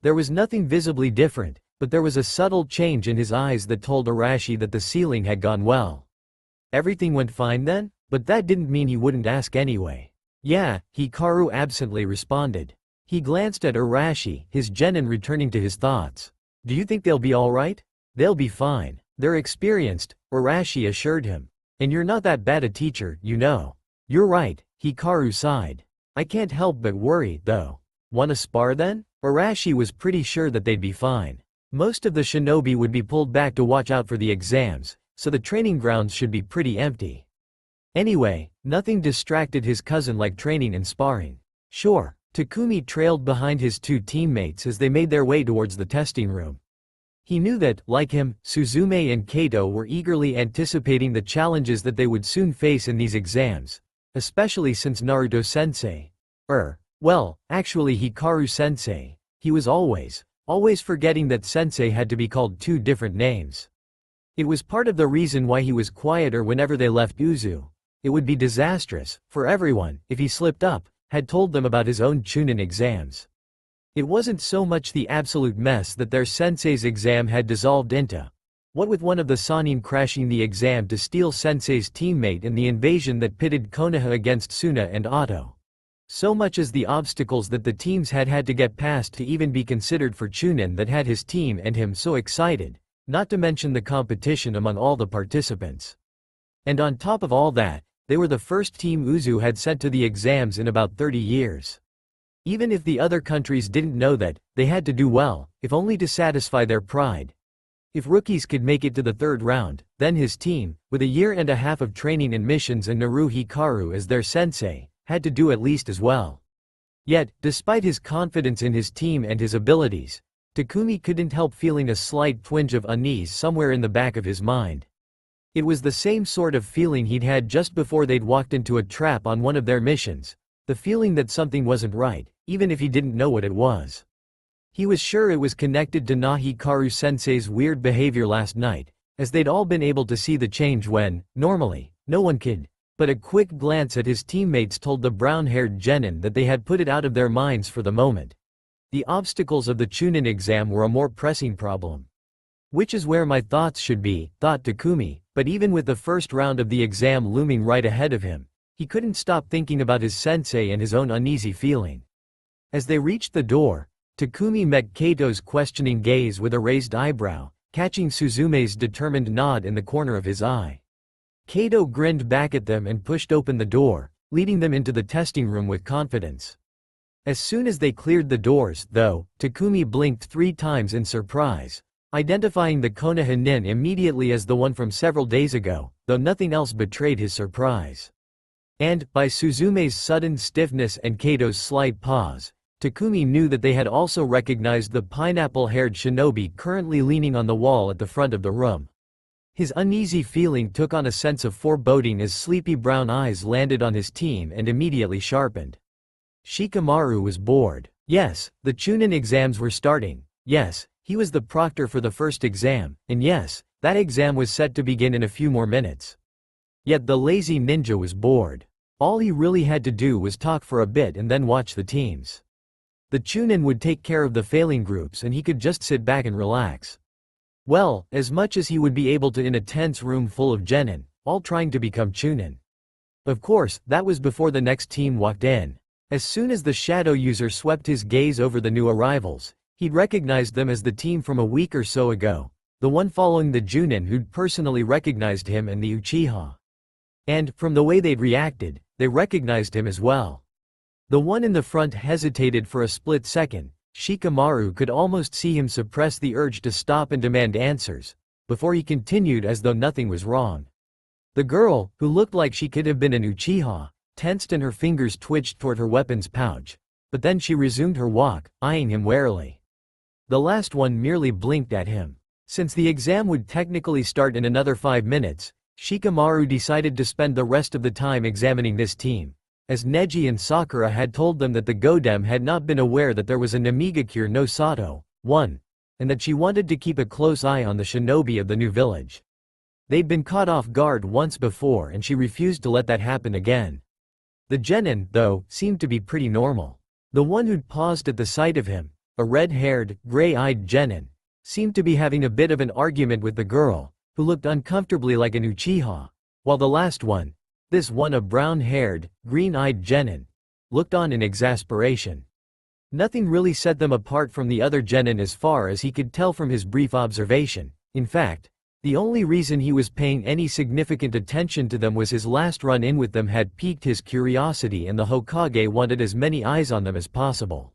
A: There was nothing visibly different, but there was a subtle change in his eyes that told Arashi that the ceiling had gone well. Everything went fine then? But that didn't mean he wouldn't ask anyway. Yeah, Hikaru absently responded. He glanced at Arashi, his genin returning to his thoughts. Do you think they'll be alright? They'll be fine. They're experienced, Arashi assured him. And you're not that bad a teacher, you know. You're right, Hikaru sighed. I can't help but worry, though. Wanna spar then? Arashi was pretty sure that they'd be fine. Most of the shinobi would be pulled back to watch out for the exams, so the training grounds should be pretty empty. Anyway, nothing distracted his cousin like training and sparring. Sure, Takumi trailed behind his two teammates as they made their way towards the testing room. He knew that, like him, Suzume and Kato were eagerly anticipating the challenges that they would soon face in these exams, especially since Naruto-sensei Well, actually Hikaru-sensei. He was always forgetting that sensei had to be called two different names. It was part of the reason why he was quieter whenever they left Uzu. It would be disastrous, for everyone, if he slipped up, had told them about his own Chunin exams. It wasn't so much the absolute mess that their sensei's exam had dissolved into. What with one of the Sannin crashing the exam to steal sensei's teammate and the invasion that pitted Konoha against Suna and Otto. So much as the obstacles that the teams had to get past to even be considered for Chunin that had his team and him so excited, not to mention the competition among all the participants. And on top of all that, they were the first team Uzu had sent to the exams in about 30 years. Even if the other countries didn't know that, they had to do well, if only to satisfy their pride. If rookies could make it to the third round, then his team, with a year and a half of training and missions and Naru Hikaru as their sensei, had to do at least as well. Yet, despite his confidence in his team and his abilities, Takumi couldn't help feeling a slight twinge of unease somewhere in the back of his mind. It was the same sort of feeling he'd had just before they'd walked into a trap on one of their missions, the feeling that something wasn't right, even if he didn't know what it was. He was sure it was connected to Hikaru-sensei's weird behavior last night, as they'd all been able to see the change when, normally, no one could. But a quick glance at his teammates told the brown-haired genin that they had put it out of their minds for the moment. The obstacles of the Chunin exam were a more pressing problem. Which is where my thoughts should be, thought Takumi, but even with the first round of the exam looming right ahead of him, he couldn't stop thinking about his sensei and his own uneasy feeling. As they reached the door, Takumi met Kato's questioning gaze with a raised eyebrow, catching Suzume's determined nod in the corner of his eye. Kato grinned back at them and pushed open the door, leading them into the testing room with confidence. As soon as they cleared the doors, though, Takumi blinked 3 times in surprise, identifying the Konoha nin immediately as the one from several days ago, though nothing else betrayed his surprise. And, by Suzume's sudden stiffness and Kato's slight pause, Takumi knew that they had also recognized the pineapple-haired shinobi currently leaning on the wall at the front of the room. His uneasy feeling took on a sense of foreboding as sleepy brown eyes landed on his team and immediately sharpened. Shikamaru was bored. Yes, the Chunin exams were starting. Yes, he was the proctor for the first exam, and yes, that exam was set to begin in a few more minutes. Yet the lazy ninja was bored. All he really had to do was talk for a bit and then watch the teams. The Chunin would take care of the failing groups and he could just sit back and relax. Well, as much as he would be able to in a tense room full of genin, all trying to become Chunin. Of course, that was before the next team walked in. As soon as the shadow user swept his gaze over the new arrivals, he'd recognized them as the team from a week or so ago, the one following the Junin who'd personally recognized him and the Uchiha. And, from the way they'd reacted, they recognized him as well. The one in the front hesitated for a split second. Shikamaru could almost see him suppress the urge to stop and demand answers, before he continued as though nothing was wrong. The girl, who looked like she could have been an Uchiha, tensed and her fingers twitched toward her weapons pouch, but then she resumed her walk, eyeing him warily. The last one merely blinked at him. Since the exam would technically start in another 5 minutes, Shikamaru decided to spend the rest of the time examining this team, as Neji and Sakura had told them that the Godem had not been aware that there was a Namigakure no Sato, one, and that she wanted to keep a close eye on the shinobi of the new village. They'd been caught off guard once before and she refused to let that happen again. The genin, though, seemed to be pretty normal. The one who'd paused at the sight of him, a red-haired, gray-eyed genin, seemed to be having a bit of an argument with the girl, who looked uncomfortably like an Uchiha, while the last one, this one a brown-haired, green-eyed genin, looked on in exasperation. Nothing really set them apart from the other genin as far as he could tell from his brief observation. In fact, the only reason he was paying any significant attention to them was his last run-in with them had piqued his curiosity and the Hokage wanted as many eyes on them as possible.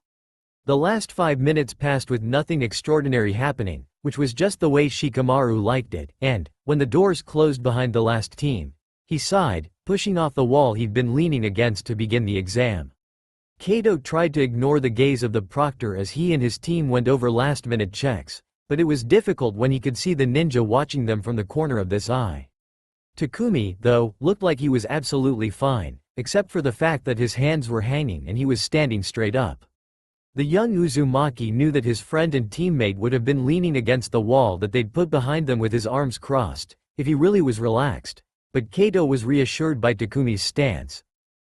A: The last 5 minutes passed with nothing extraordinary happening, which was just the way Shikamaru liked it, and, when the doors closed behind the last team, he sighed, pushing off the wall he'd been leaning against to begin the exam. Kato tried to ignore the gaze of the proctor as he and his team went over last-minute checks, but it was difficult when he could see the ninja watching them from the corner of this eye. Takumi, though, looked like he was absolutely fine, except for the fact that his hands were hanging and he was standing straight up. The young Uzumaki knew that his friend and teammate would have been leaning against the wall that they'd put behind them with his arms crossed, if he really was relaxed, but Kato was reassured by Takumi's stance.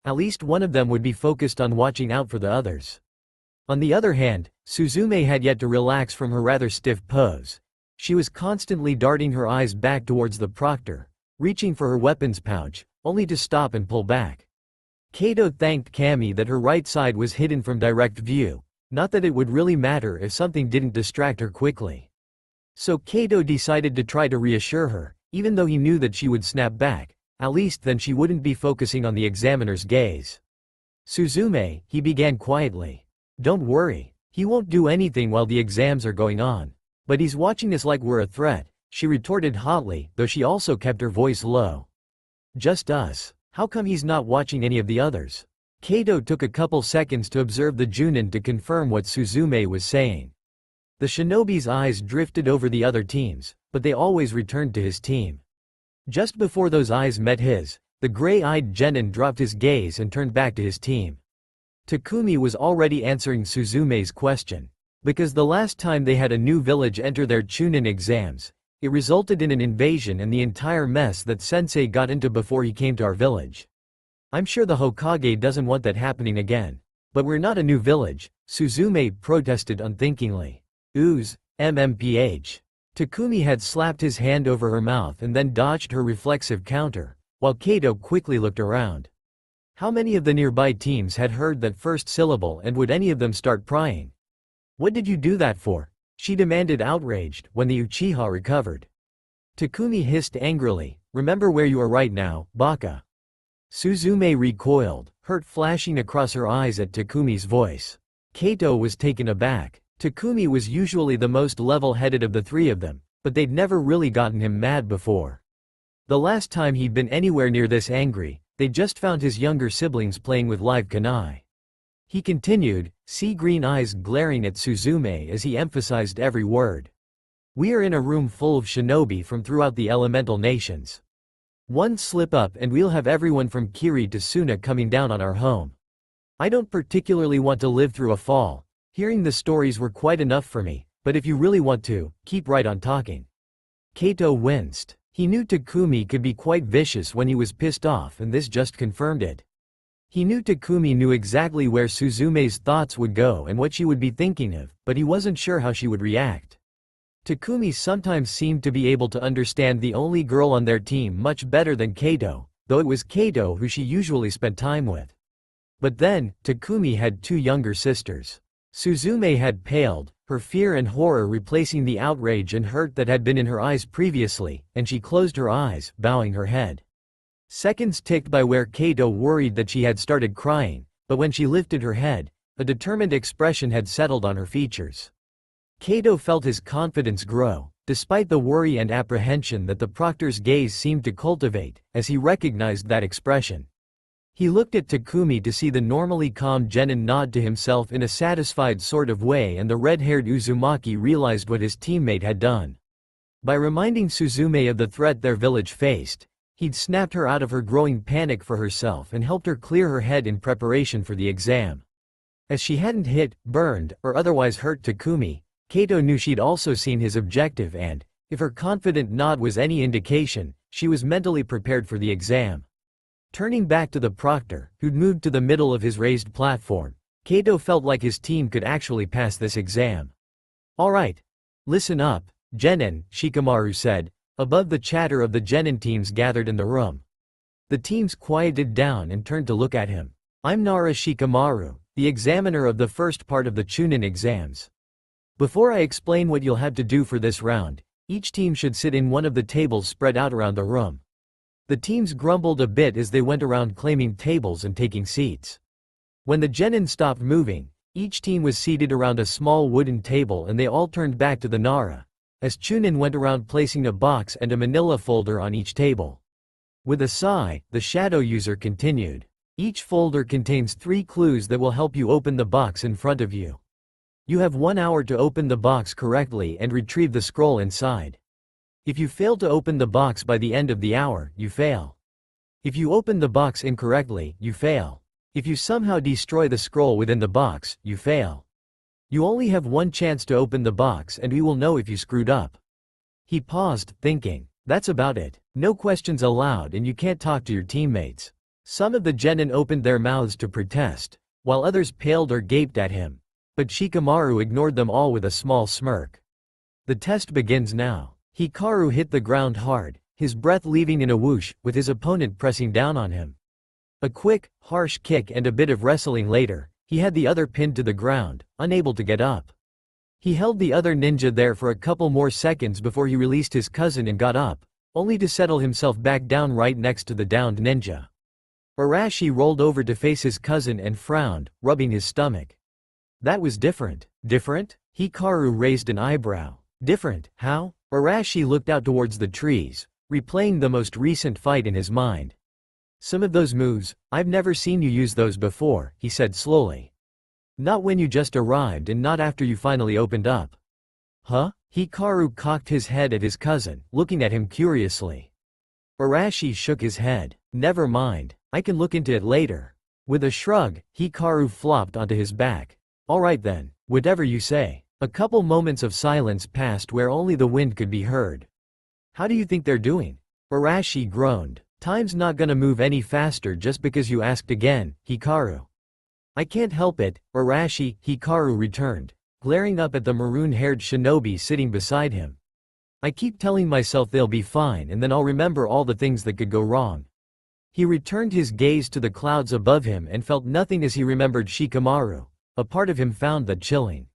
A: At least one of them would be focused on watching out for the others. On the other hand, Suzume had yet to relax from her rather stiff pose. She was constantly darting her eyes back towards the proctor, reaching for her weapons pouch, only to stop and pull back. Kato thanked Kami that her right side was hidden from direct view, not that it would really matter if something didn't distract her quickly. So Kato decided to try to reassure her, even though he knew that she would snap back, at least then she wouldn't be focusing on the examiner's gaze. "Suzume," he began quietly. "Don't worry, he won't do anything while the exams are going on. But he's watching us like we're a threat," she retorted hotly, though she also kept her voice low. "Just us. How come he's not watching any of the others?" Kato took a couple seconds to observe the Junin to confirm what Suzume was saying. The shinobi's eyes drifted over the other teams, but they always returned to his team. Just before those eyes met his, the gray-eyed genin dropped his gaze and turned back to his team. Takumi was already answering Suzume's question. Because the last time they had a new village enter their Chunin exams, it resulted in an invasion and the entire mess that Sensei got into before he came to our village. "I'm sure the Hokage doesn't want that happening again. But we're not a new village," Suzume protested unthinkingly. MMPH. Takumi had slapped his hand over her mouth and then dodged her reflexive counter, while Kato quickly looked around. How many of the nearby teams had heard that first syllable and would any of them start prying? "What did you do that for?" she demanded outraged when the Uchiha recovered. Takumi hissed angrily, "Remember where you are right now, baka." Suzume recoiled, hurt flashing across her eyes at Takumi's voice. Kato was taken aback. Takumi was usually the most level-headed of the three of them, but they'd never really gotten him mad before. The last time he'd been anywhere near this angry, they'd just found his younger siblings playing with live kunai. He continued, sea green eyes glaring at Suzume as he emphasized every word. "We are in a room full of shinobi from throughout the elemental nations. One slip up and we'll have everyone from Kiri to Suna coming down on our home. I don't particularly want to live through a fall. Hearing the stories were quite enough for me, but if you really want to, keep right on talking." Kato winced. He knew Takumi could be quite vicious when he was pissed off and this just confirmed it. He knew Takumi knew exactly where Suzume's thoughts would go and what she would be thinking of, but he wasn't sure how she would react. Takumi sometimes seemed to be able to understand the only girl on their team much better than Kato, though it was Kato who she usually spent time with. But then, Takumi had two younger sisters. Suzume had paled, her fear and horror replacing the outrage and hurt that had been in her eyes previously, and she closed her eyes, bowing her head. Seconds ticked by where Kato worried that she had started crying, but when she lifted her head, a determined expression had settled on her features. Kato felt his confidence grow, despite the worry and apprehension that the proctor's gaze seemed to cultivate, as he recognized that expression. He looked at Takumi to see the normally calm genin nod to himself in a satisfied sort of way, and the red-haired Uzumaki realized what his teammate had done. By reminding Suzume of the threat their village faced, he'd snapped her out of her growing panic for herself and helped her clear her head in preparation for the exam. As she hadn't hit, burned, or otherwise hurt Takumi, Kato knew she'd also seen his objective and, if her confident nod was any indication, she was mentally prepared for the exam. Turning back to the proctor, who'd moved to the middle of his raised platform, Kato felt like his team could actually pass this exam. "All right. Listen up, genin," Shikamaru said, above the chatter of the genin teams gathered in the room. The teams quieted down and turned to look at him. "I'm Nara Shikamaru, the examiner of the first part of the Chunin exams. Before I explain what you'll have to do for this round, each team should sit in one of the tables spread out around the room." The teams grumbled a bit as they went around claiming tables and taking seats. When the genin stopped moving, each team was seated around a small wooden table and they all turned back to the Nara, as Chunin went around placing a box and a manila folder on each table. With a sigh, the shadow user continued. "Each folder contains 3 clues that will help you open the box in front of you. You have 1 hour to open the box correctly and retrieve the scroll inside. If you fail to open the box by the end of the hour, you fail. If you open the box incorrectly, you fail. If you somehow destroy the scroll within the box, you fail. You only have one chance to open the box and we will know if you screwed up. He paused, thinking. That's about it. No questions allowed and you can't talk to your teammates. Some of the genin opened their mouths to protest, while others paled or gaped at him. But Shikamaru ignored them all with a small smirk. The test begins now. Hikaru hit the ground hard, his breath leaving in a whoosh, with his opponent pressing down on him. A quick, harsh kick and a bit of wrestling later, he had the other pinned to the ground, unable to get up. He held the other ninja there for a couple more seconds before he released his cousin and got up, only to settle himself back down right next to the downed ninja. Arashi rolled over to face his cousin and frowned, rubbing his stomach. That was different. Different? Hikaru raised an eyebrow. Different, how? Arashi looked out towards the trees, replaying the most recent fight in his mind. Some of those moves, I've never seen you use those before, he said slowly. Not when you just arrived and not after you finally opened up. Huh? Hikaru cocked his head at his cousin, looking at him curiously. Arashi shook his head. Never mind, I can look into it later. With a shrug, Hikaru flopped onto his back. Alright then, whatever you say. A couple moments of silence passed where only the wind could be heard. How do you think they're doing? Arashi groaned. Time's not gonna move any faster just because you asked again, Hikaru. I can't help it, Arashi, Hikaru returned, glaring up at the maroon-haired shinobi sitting beside him. I keep telling myself they'll be fine and then I'll remember all the things that could go wrong. He returned his gaze to the clouds above him and felt nothing as he remembered Shikamaru. A part of him found that chilling.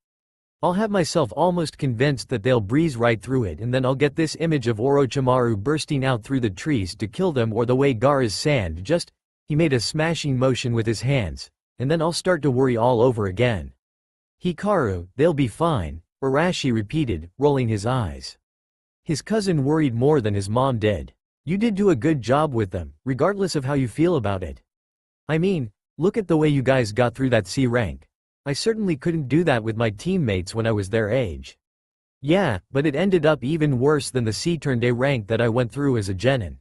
A: I'll have myself almost convinced that they'll breeze right through it and then I'll get this image of Orochimaru bursting out through the trees to kill them or the way Gaara's sand just… He made a smashing motion with his hands, and then I'll start to worry all over again. Hikaru, they'll be fine, Arashi repeated, rolling his eyes. His cousin worried more than his mom did. You did do a good job with them, regardless of how you feel about it. I mean, look at the way you guys got through that C rank. I certainly couldn't do that with my teammates when I was their age. Yeah, but it ended up even worse than the C-turned A rank that I went through as a genin.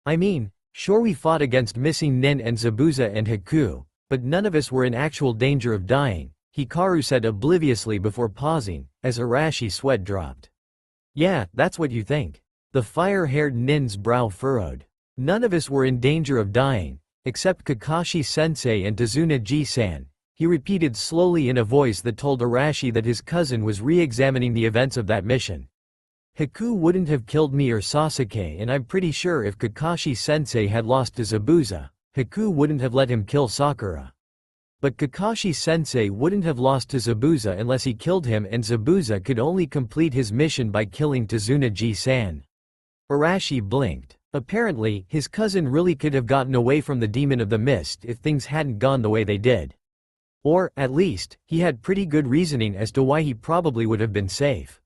A: I mean, sure we fought against missing Nin and Zabuza and Hikaru, but none of us were in actual danger of dying, Hikaru said obliviously before pausing, as Arashi's sweat dropped. Yeah, that's what you think. The fire-haired Nin's brow furrowed. None of us were in danger of dying, except Kakashi-sensei and Tsunade-san. He repeated slowly in a voice that told Arashi that his cousin was re-examining the events of that mission. Hikaru wouldn't have killed me or Sasuke and I'm pretty sure if Kakashi-sensei had lost to Zabuza, Hikaru wouldn't have let him kill Sakura. But Kakashi-sensei wouldn't have lost to Zabuza unless he killed him and Zabuza could only complete his mission by killing Tsunade-san. Arashi blinked. Apparently, his cousin really could have gotten away from the Demon of the Mist if things hadn't gone the way they did. Or, at least, he had pretty good reasoning as to why he probably would have been safe.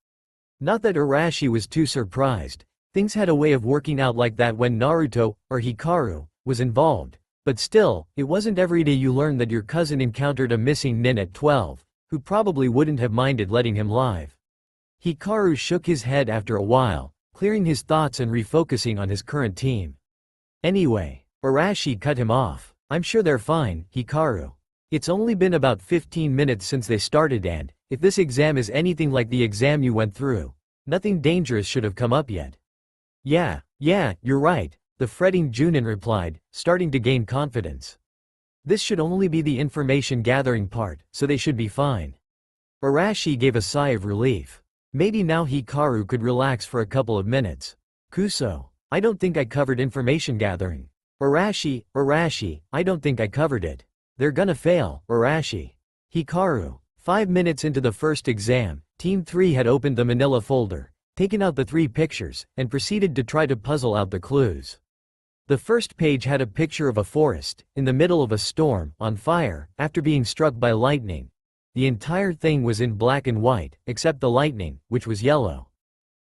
A: Not that Arashi was too surprised, things had a way of working out like that when Naruto, or Hikaru, was involved, but still, it wasn't every day you learn that your cousin encountered a missing nin at 12, who probably wouldn't have minded letting him live. Hikaru shook his head after a while, clearing his thoughts and refocusing on his current team. Anyway, Arashi cut him off. I'm sure they're fine, Hikaru. It's only been about 15 minutes since they started and, if this exam is anything like the exam you went through, nothing dangerous should have come up yet. Yeah, you're right, the fretting Junin replied, starting to gain confidence. This should only be the information gathering part, so they should be fine. Arashi gave a sigh of relief. Maybe now Hikaru could relax for a couple of minutes. Kuso, I don't think I covered information gathering. Arashi, I don't think I covered it. They're gonna fail, Arashi. Hikaru. 5 minutes into the first exam, Team 3 had opened the manila folder, taken out the 3 pictures, and proceeded to try to puzzle out the clues. The first page had a picture of a forest, in the middle of a storm, on fire, after being struck by lightning. The entire thing was in black and white, except the lightning, which was yellow.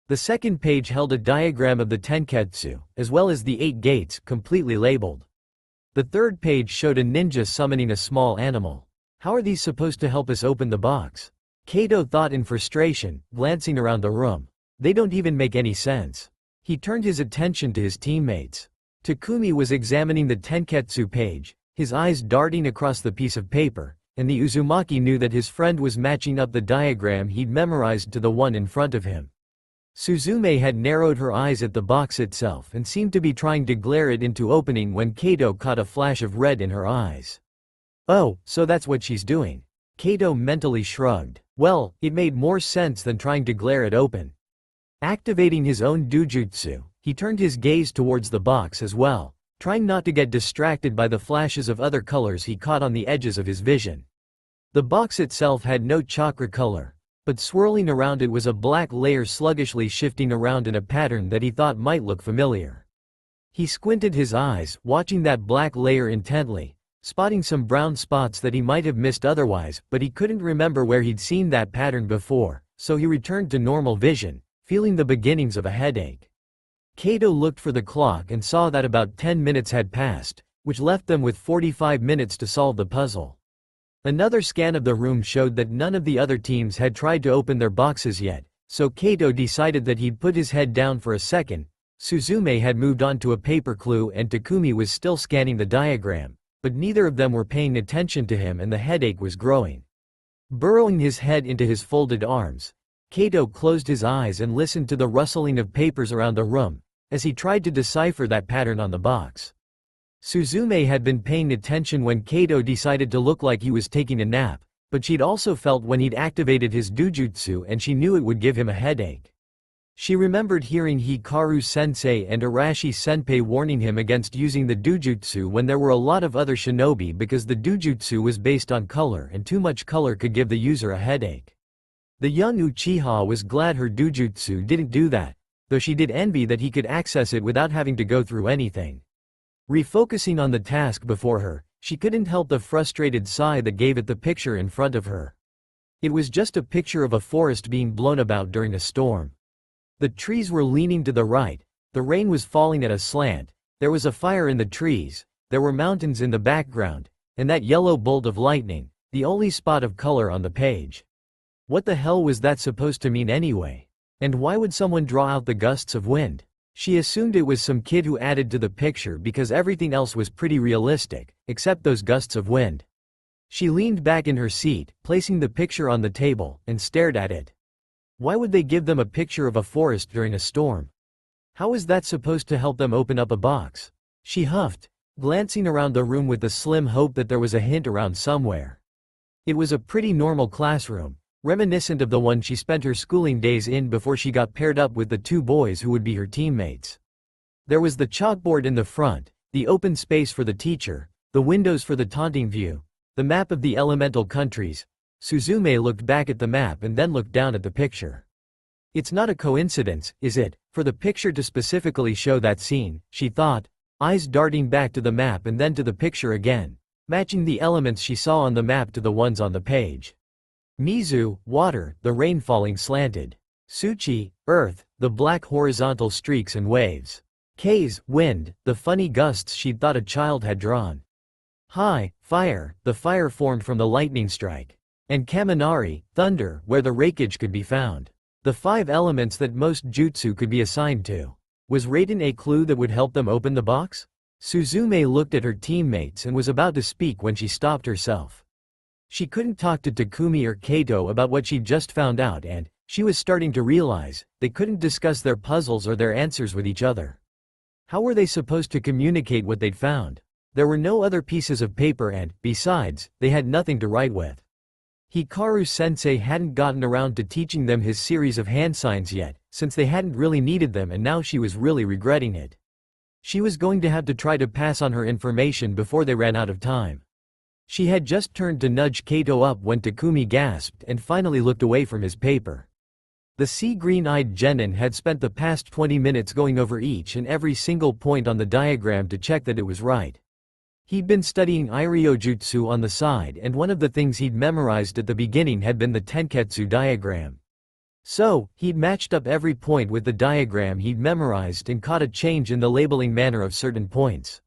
A: The second page held a diagram of the Tenketsu, as well as the 8 gates, completely labeled. The third page showed a ninja summoning a small animal. How are these supposed to help us open the box? Kato thought in frustration, glancing around the room. They don't even make any sense. He turned his attention to his teammates. Takumi was examining the Tenketsu page, his eyes darting across the piece of paper, and the Uzumaki knew that his friend was matching up the diagram he'd memorized to the one in front of him. Suzume had narrowed her eyes at the box itself and seemed to be trying to glare it into opening when Kato caught a flash of red in her eyes. Oh, so that's what she's doing. Kato mentally shrugged. Well, it made more sense than trying to glare it open. Activating his own dujutsu, he turned his gaze towards the box as well, trying not to get distracted by the flashes of other colors he caught on the edges of his vision. The box itself had no chakra color, but swirling around it was a black layer sluggishly shifting around in a pattern that he thought might look familiar. He squinted his eyes, watching that black layer intently, spotting some brown spots that he might have missed otherwise, but he couldn't remember where he'd seen that pattern before, so he returned to normal vision, feeling the beginnings of a headache. Kato looked for the clock and saw that about 10 minutes had passed, which left them with 45 minutes to solve the puzzle. Another scan of the room showed that none of the other teams had tried to open their boxes yet, so Kato decided that he'd put his head down for a second. Suzume had moved on to a paper clue and Takumi was still scanning the diagram, but neither of them were paying attention to him and the headache was growing. Burrowing his head into his folded arms, Kato closed his eyes and listened to the rustling of papers around the room, as he tried to decipher that pattern on the box. Suzume had been paying attention when Kato decided to look like he was taking a nap, but she'd also felt when he'd activated his dujutsu and she knew it would give him a headache. She remembered hearing Hikaru sensei and Arashi senpai warning him against using the dujutsu when there were a lot of other shinobi because the dujutsu was based on color and too much color could give the user a headache. The young Uchiha was glad her dujutsu didn't do that, though she did envy that he could access it without having to go through anything. Refocusing on the task before her, she couldn't help the frustrated sigh that gave it the picture in front of her. It was just a picture of a forest being blown about during a storm. The trees were leaning to the right, the rain was falling at a slant, there was a fire in the trees, there were mountains in the background, and that yellow bolt of lightning, the only spot of color on the page. What the hell was that supposed to mean anyway? And why would someone draw out the gusts of wind? She assumed it was some kid who added to the picture because everything else was pretty realistic, except those gusts of wind. She leaned back in her seat, placing the picture on the table, and stared at it. Why would they give them a picture of a forest during a storm? How was that supposed to help them open up a box? She huffed, glancing around the room with the slim hope that there was a hint around somewhere. It was a pretty normal classroom, reminiscent of the one she spent her schooling days in before she got paired up with the two boys who would be her teammates. There was the chalkboard in the front, the open space for the teacher, the windows for the taunting view, the map of the elemental countries. Suzume looked back at the map and then looked down at the picture. It's not a coincidence, is it, for the picture to specifically show that scene, she thought, eyes darting back to the map and then to the picture again, matching the elements she saw on the map to the ones on the page. Mizu, water, the rain falling slanted. Tsuchi, earth, the black horizontal streaks and waves. K's, wind, the funny gusts she'd thought a child had drawn. Hai, fire, the fire formed from the lightning strike. And Kaminari, thunder, where the raikage could be found. The 5 elements that most jutsu could be assigned to. Was Raiden a clue that would help them open the box? Suzume looked at her teammates and was about to speak when she stopped herself. She couldn't talk to Takumi or Kato about what she'd just found out and, she was starting to realize, they couldn't discuss their puzzles or their answers with each other. How were they supposed to communicate what they'd found? There were no other pieces of paper and, besides, they had nothing to write with. Hikaru sensei hadn't gotten around to teaching them his series of hand signs yet, since they hadn't really needed them and now she was really regretting it. She was going to have to try to pass on her information before they ran out of time. She had just turned to nudge Kato up when Takumi gasped and finally looked away from his paper. The sea green-eyed genin had spent the past 20 minutes going over each and every single point on the diagram to check that it was right. He'd been studying Iryojutsu on the side and one of the things he'd memorized at the beginning had been the Tenketsu diagram. So, he'd matched up every point with the diagram he'd memorized and caught a change in the labeling manner of certain points.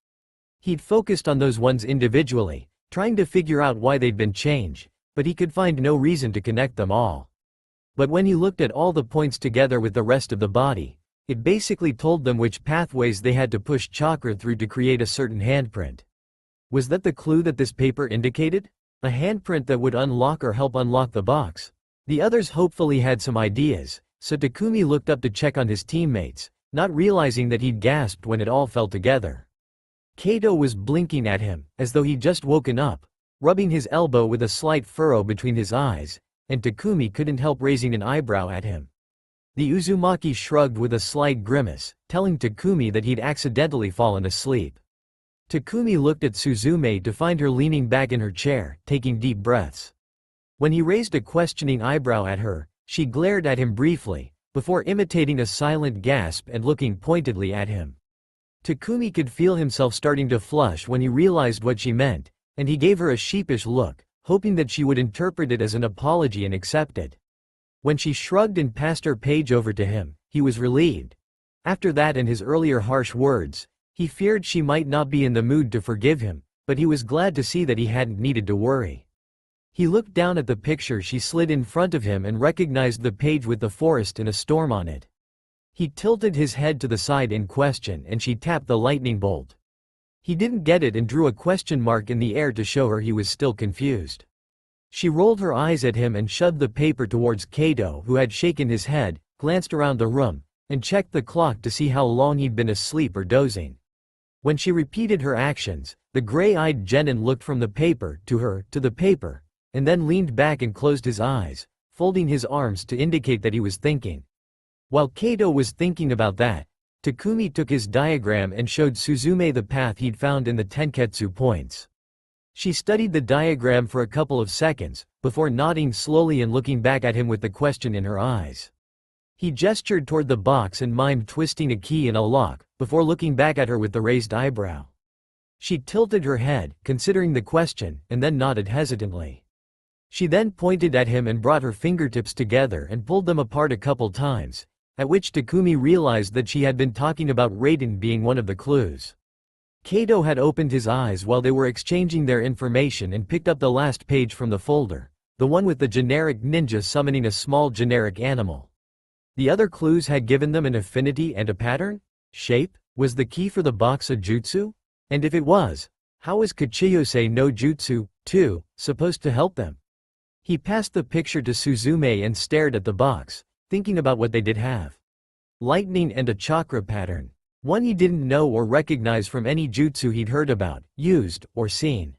A: He'd focused on those ones individually, trying to figure out why they'd been changed, but he could find no reason to connect them all. But when he looked at all the points together with the rest of the body, It basically told them which pathways they had to push chakra through to create a certain handprint. Was that the clue that this paper indicated? A handprint that would unlock or help unlock the box? The others hopefully had some ideas, so Takumi looked up to check on his teammates, not realizing that he'd gasped when it all fell together. Kato was blinking at him, as though he'd just woken up, rubbing his elbow with a slight furrow between his eyes, and Takumi couldn't help raising an eyebrow at him. The Uzumaki shrugged with a slight grimace, telling Takumi that he'd accidentally fallen asleep. Takumi looked at Suzume to find her leaning back in her chair, taking deep breaths. When he raised a questioning eyebrow at her, she glared at him briefly, before imitating a silent gasp and looking pointedly at him. Takumi could feel himself starting to flush when he realized what she meant, and he gave her a sheepish look, hoping that she would interpret it as an apology and accept it. When she shrugged and passed her page over to him, he was relieved. After that and his earlier harsh words, he feared she might not be in the mood to forgive him, but he was glad to see that he hadn't needed to worry. He looked down at the picture she slid in front of him and recognized the page with the forest and a storm on it. He tilted his head to the side in question and she tapped the lightning bolt. He didn't get it and drew a question mark in the air to show her he was still confused. She rolled her eyes at him and shoved the paper towards Kato, who had shaken his head, glanced around the room, and checked the clock to see how long he'd been asleep or dozing. When she repeated her actions, the gray-eyed genin looked from the paper to her, to the paper, and then leaned back and closed his eyes, folding his arms to indicate that he was thinking. While Kato was thinking about that, Takumi took his diagram and showed Suzume the path he'd found in the Tenketsu points. She studied the diagram for a couple of seconds, before nodding slowly and looking back at him with the question in her eyes. He gestured toward the box and mimed twisting a key in a lock, before looking back at her with the raised eyebrow. She tilted her head, considering the question, and then nodded hesitantly. She then pointed at him and brought her fingertips together and pulled them apart a couple times, at which Takumi realized that she had been talking about Raiden being one of the clues. Kato had opened his eyes while they were exchanging their information and picked up the last page from the folder, the one with the generic ninja summoning a small generic animal. The other clues had given them an affinity and a pattern? Shape? Was the key for the box a jutsu? And if it was, how was Kachiyose no Jutsu, too, supposed to help them? He passed the picture to Suzume and stared at the box, thinking about what they did have. Lightning and a chakra pattern. One he didn't know or recognize from any jutsu he'd heard about, used, or seen.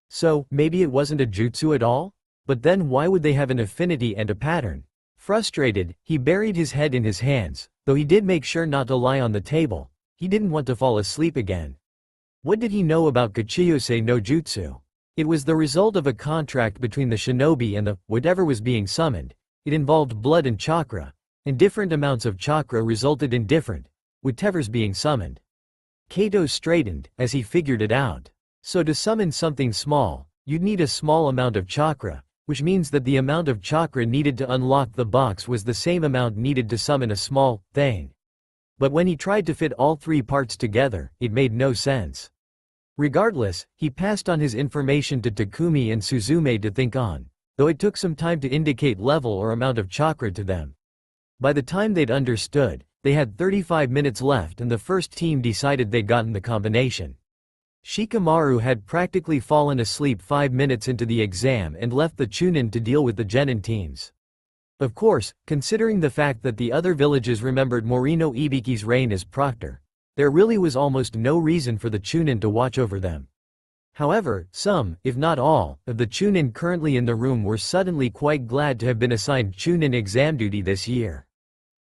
A: So, maybe it wasn't a jutsu at all? But then why would they have an affinity and a pattern? Frustrated, he buried his head in his hands, though he did make sure not to lie on the table. He didn't want to fall asleep again. What did he know about Kachiyose no Jutsu? It was the result of a contract between the shinobi and the whatever was being summoned. It involved blood and chakra, and different amounts of chakra resulted in different whatever's being summoned. Kato straightened as he figured it out. So to summon something small, you'd need a small amount of chakra, which means that the amount of chakra needed to unlock the box was the same amount needed to summon a small thing. But when he tried to fit all three parts together, it made no sense. Regardless, he passed on his information to Takumi and Suzume to think on, though it took some time to indicate level or amount of chakra to them. By the time they'd understood, they had 35 minutes left and the first team decided they'd gotten the combination. Shikamaru had practically fallen asleep 5 minutes into the exam and left the Chunin to deal with the genin teams. Of course, considering the fact that the other villages remembered Morino Ibiki's reign as proctor, there really was almost no reason for the Chunin to watch over them. However, some, if not all, of the Chunin currently in the room were suddenly quite glad to have been assigned Chunin exam duty this year.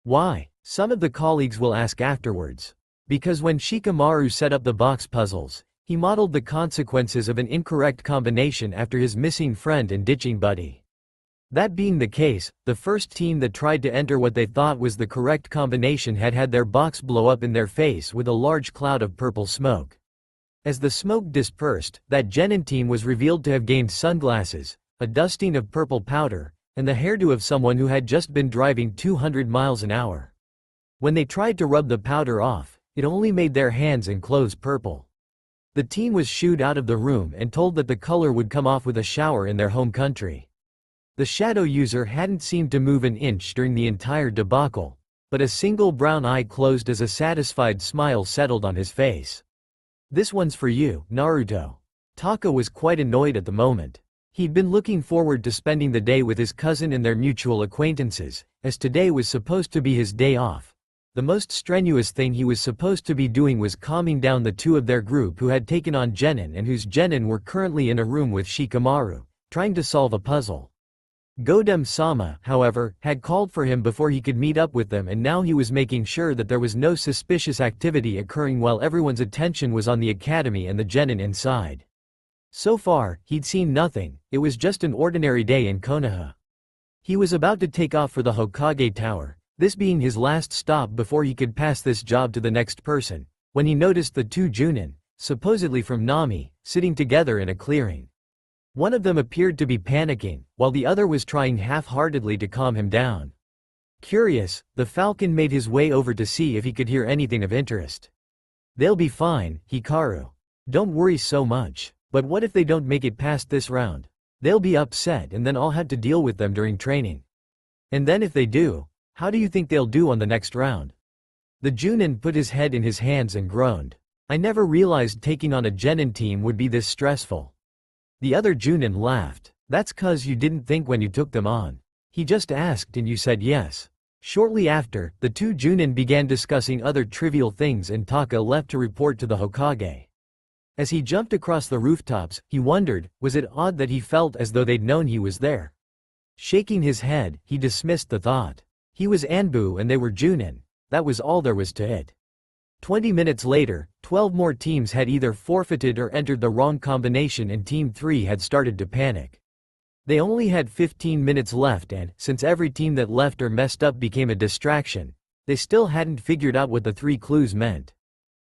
A: Why? Some of the colleagues will ask afterwards. Because when Shikamaru set up the box puzzles, he modeled the consequences of an incorrect combination after his missing friend and ditching buddy. That being the case, the first team that tried to enter what they thought was the correct combination had had their box blow up in their face with a large cloud of purple smoke. As the smoke dispersed, that genin team was revealed to have gained sunglasses, a dusting of purple powder, and the hairdo of someone who had just been driving 200 miles an hour. When they tried to rub the powder off, it only made their hands and clothes purple. The team was shooed out of the room and told that the color would come off with a shower in their home country. The shadow user hadn't seemed to move an inch during the entire debacle, but a single brown eye closed as a satisfied smile settled on his face. "This one's for you, Naruto." Taka was quite annoyed at the moment. He'd been looking forward to spending the day with his cousin and their mutual acquaintances, as today was supposed to be his day off. The most strenuous thing he was supposed to be doing was calming down the two of their group who had taken on genin and whose genin were currently in a room with Shikamaru, trying to solve a puzzle. Godem-sama, however, had called for him before he could meet up with them, and now he was making sure that there was no suspicious activity occurring while everyone's attention was on the academy and the genin inside. So far, he'd seen nothing. It was just an ordinary day in Konoha. He was about to take off for the Hokage Tower, this being his last stop before he could pass this job to the next person, when he noticed the two Junin, supposedly from Nami, sitting together in a clearing. One of them appeared to be panicking, while the other was trying half-heartedly to calm him down. Curious, the Falcon made his way over to see if he could hear anything of interest. "They'll be fine, Hikaru. Don't worry so much. But what if they don't make it past this round? They'll be upset and then I'll have to deal with them during training. And then if they do, how do you think they'll do on the next round?" The Junin put his head in his hands and groaned. "I never realized taking on a genin team would be this stressful." The other Junin laughed. "That's 'cause you didn't think when you took them on. He just asked and you said yes." Shortly after, the two Junin began discussing other trivial things and Taka left to report to the Hokage. As he jumped across the rooftops, he wondered, was it odd that he felt as though they'd known he was there? Shaking his head, he dismissed the thought. He was Anbu and they were Junin. That was all there was to it. 20 minutes later, 12 more teams had either forfeited or entered the wrong combination and Team 3 had started to panic. They only had 15 minutes left and, since every team that left or messed up became a distraction, they still hadn't figured out what the 3 clues meant.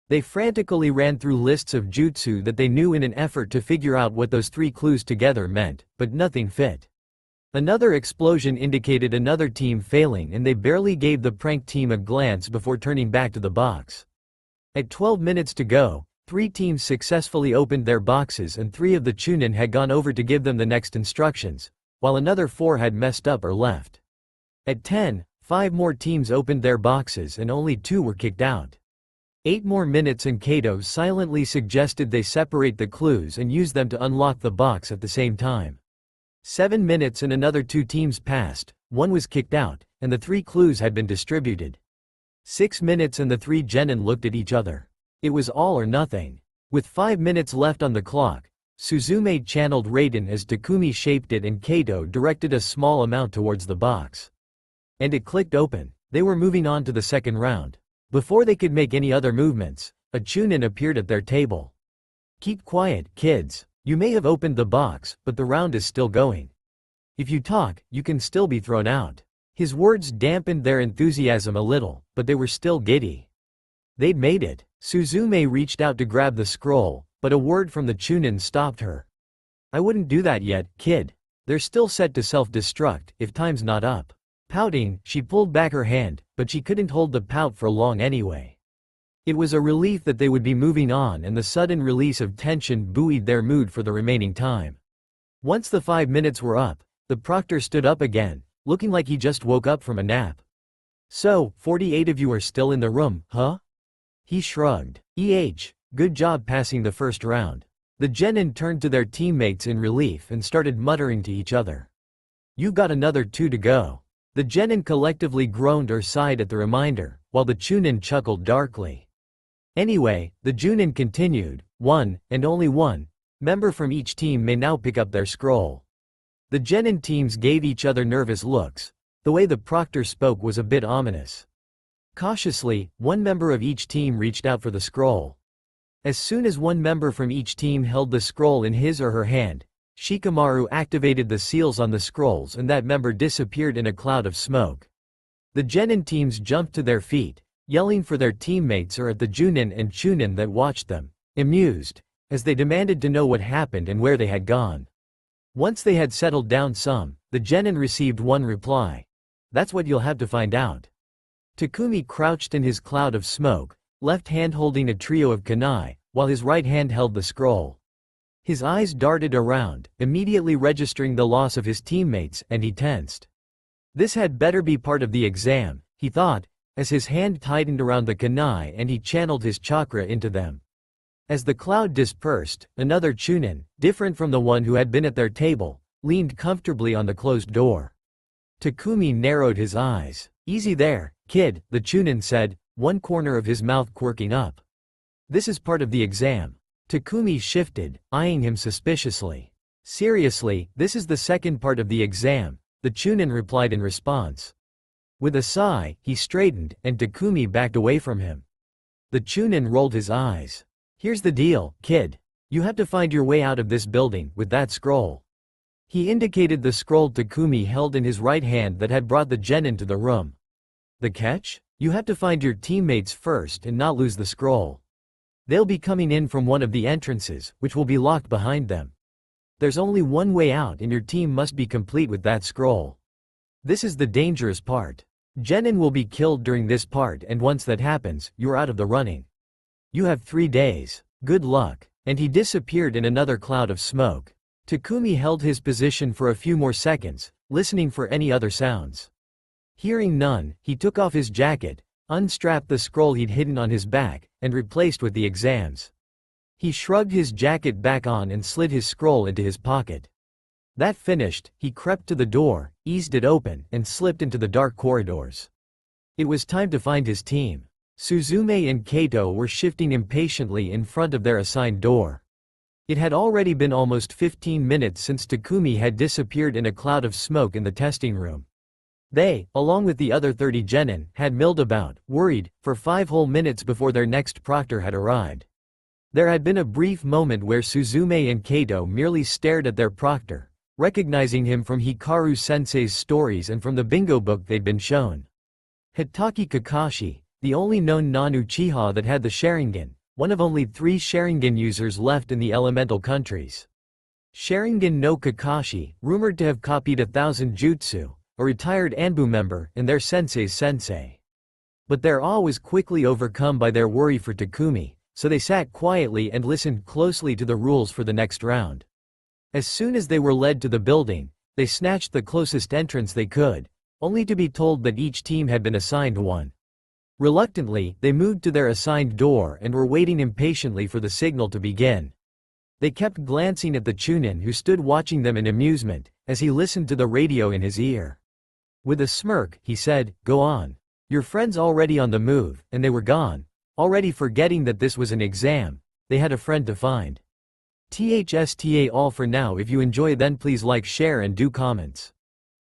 A: They frantically ran through lists of jutsu that they knew in an effort to figure out what those 3 clues together meant, but nothing fit. Another explosion indicated another team failing and they barely gave the prank team a glance before turning back to the box. At 12 minutes to go, 3 teams successfully opened their boxes and 3 of the Chunin had gone over to give them the next instructions, while another 4 had messed up or left. At 10, 5 more teams opened their boxes and only 2 were kicked out. 8 more minutes and Kato silently suggested they separate the clues and use them to unlock the box at the same time. 7 minutes and another 2 teams passed, 1 was kicked out, and the 3 clues had been distributed. 6 minutes and the 3 genin looked at each other. It was all or nothing. With 5 minutes left on the clock, Suzume channeled Raiden as Takumi shaped it and Kato directed a small amount towards the box. And it clicked open. They were moving on to the second round. Before they could make any other movements, a Chunin appeared at their table. "Keep quiet, kids. You may have opened the box, but the round is still going. If you talk, you can still be thrown out." His words dampened their enthusiasm a little, but they were still giddy. They'd made it. Suzume reached out to grab the scroll, but a word from the Chunin stopped her. "I wouldn't do that yet, kid. They're still set to self-destruct, if time's not up." Pouting, she pulled back her hand, but she couldn't hold the pout for long anyway. It was a relief that they would be moving on and the sudden release of tension buoyed their mood for the remaining time. Once the 5 minutes were up, the proctor stood up again, looking like he just woke up from a nap. "So, 48 of you are still in the room, huh?" He shrugged. Good job passing the first round." The genin turned to their teammates in relief and started muttering to each other. "You got another 2 to go." The genin collectively groaned or sighed at the reminder, while the Chunin chuckled darkly. Anyway, the Junin continued, "One, and only one, member from each team may now pick up their scroll." The genin teams gave each other nervous looks. The way the proctor spoke was a bit ominous. Cautiously, one member of each team reached out for the scroll. As soon as one member from each team held the scroll in his or her hand, Shikamaru activated the seals on the scrolls and that member disappeared in a cloud of smoke. The genin teams jumped to their feet, yelling for their teammates or at the Junin and Chunin that watched them, amused, as they demanded to know what happened and where they had gone. Once they had settled down some, the genin received one reply. "That's what you'll have to find out." Takumi crouched in his cloud of smoke, left hand holding a trio of kunai, while his right hand held the scroll. His eyes darted around, immediately registering the loss of his teammates, and he tensed. This had better be part of the exam, he thought, as his hand tightened around the kunai and he channeled his chakra into them. As the cloud dispersed, another Chunin, different from the one who had been at their table, leaned comfortably on the closed door. Takumi narrowed his eyes. "Easy there, kid," the Chunin said, one corner of his mouth quirking up. "This is part of the exam." Takumi shifted, eyeing him suspiciously. "Seriously, this is the second part of the exam," the Chunin replied in response. With a sigh, he straightened, and Takumi backed away from him. The Chunin rolled his eyes. "Here's the deal, kid. You have to find your way out of this building with that scroll." He indicated the scroll Takumi held in his right hand that had brought the genin to the room. "The catch? You have to find your teammates first and not lose the scroll. They'll be coming in from one of the entrances, which will be locked behind them. There's only one way out and your team must be complete with that scroll. This is the dangerous part. Genin will be killed during this part, and once that happens, you're out of the running. You have 3 days. Good luck." And he disappeared in another cloud of smoke. Takumi held his position for a few more seconds, listening for any other sounds. Hearing none, he took off his jacket, unstrapped the scroll he'd hidden on his back, and replaced with the exams. He shrugged his jacket back on and slid his scroll into his pocket. That finished, he crept to the door, eased it open, and slipped into the dark corridors. It was time to find his team. Suzume and Kato were shifting impatiently in front of their assigned door. It had already been almost 15 minutes since Takumi had disappeared in a cloud of smoke in the testing room. They, along with the other 30 genin, had milled about, worried, for 5 whole minutes before their next proctor had arrived. There had been a brief moment where Suzume and Kato merely stared at their proctor, recognizing him from Hikaru sensei's stories and from the bingo book they'd been shown. Hitaki Kakashi, the only known non-Uchiha that had the Sharingan, one of only 3 Sharingan users left in the elemental countries. Sharingan no Kakashi, rumored to have copied 1,000 jutsu, a retired Anbu member, and their sensei's sensei. But their awe was quickly overcome by their worry for Takumi, so they sat quietly and listened closely to the rules for the next round. As soon as they were led to the building, they snatched the closest entrance they could, only to be told that each team had been assigned one. Reluctantly, they moved to their assigned door and were waiting impatiently for the signal to begin. They kept glancing at the Chunin who stood watching them in amusement, as he listened to the radio in his ear. With a smirk, he said, "Go on. Your friend's already on the move," and they were gone, already forgetting that this was an exam. They had a friend to find. THSTA all for now. If you enjoy, then please like, share and do comments.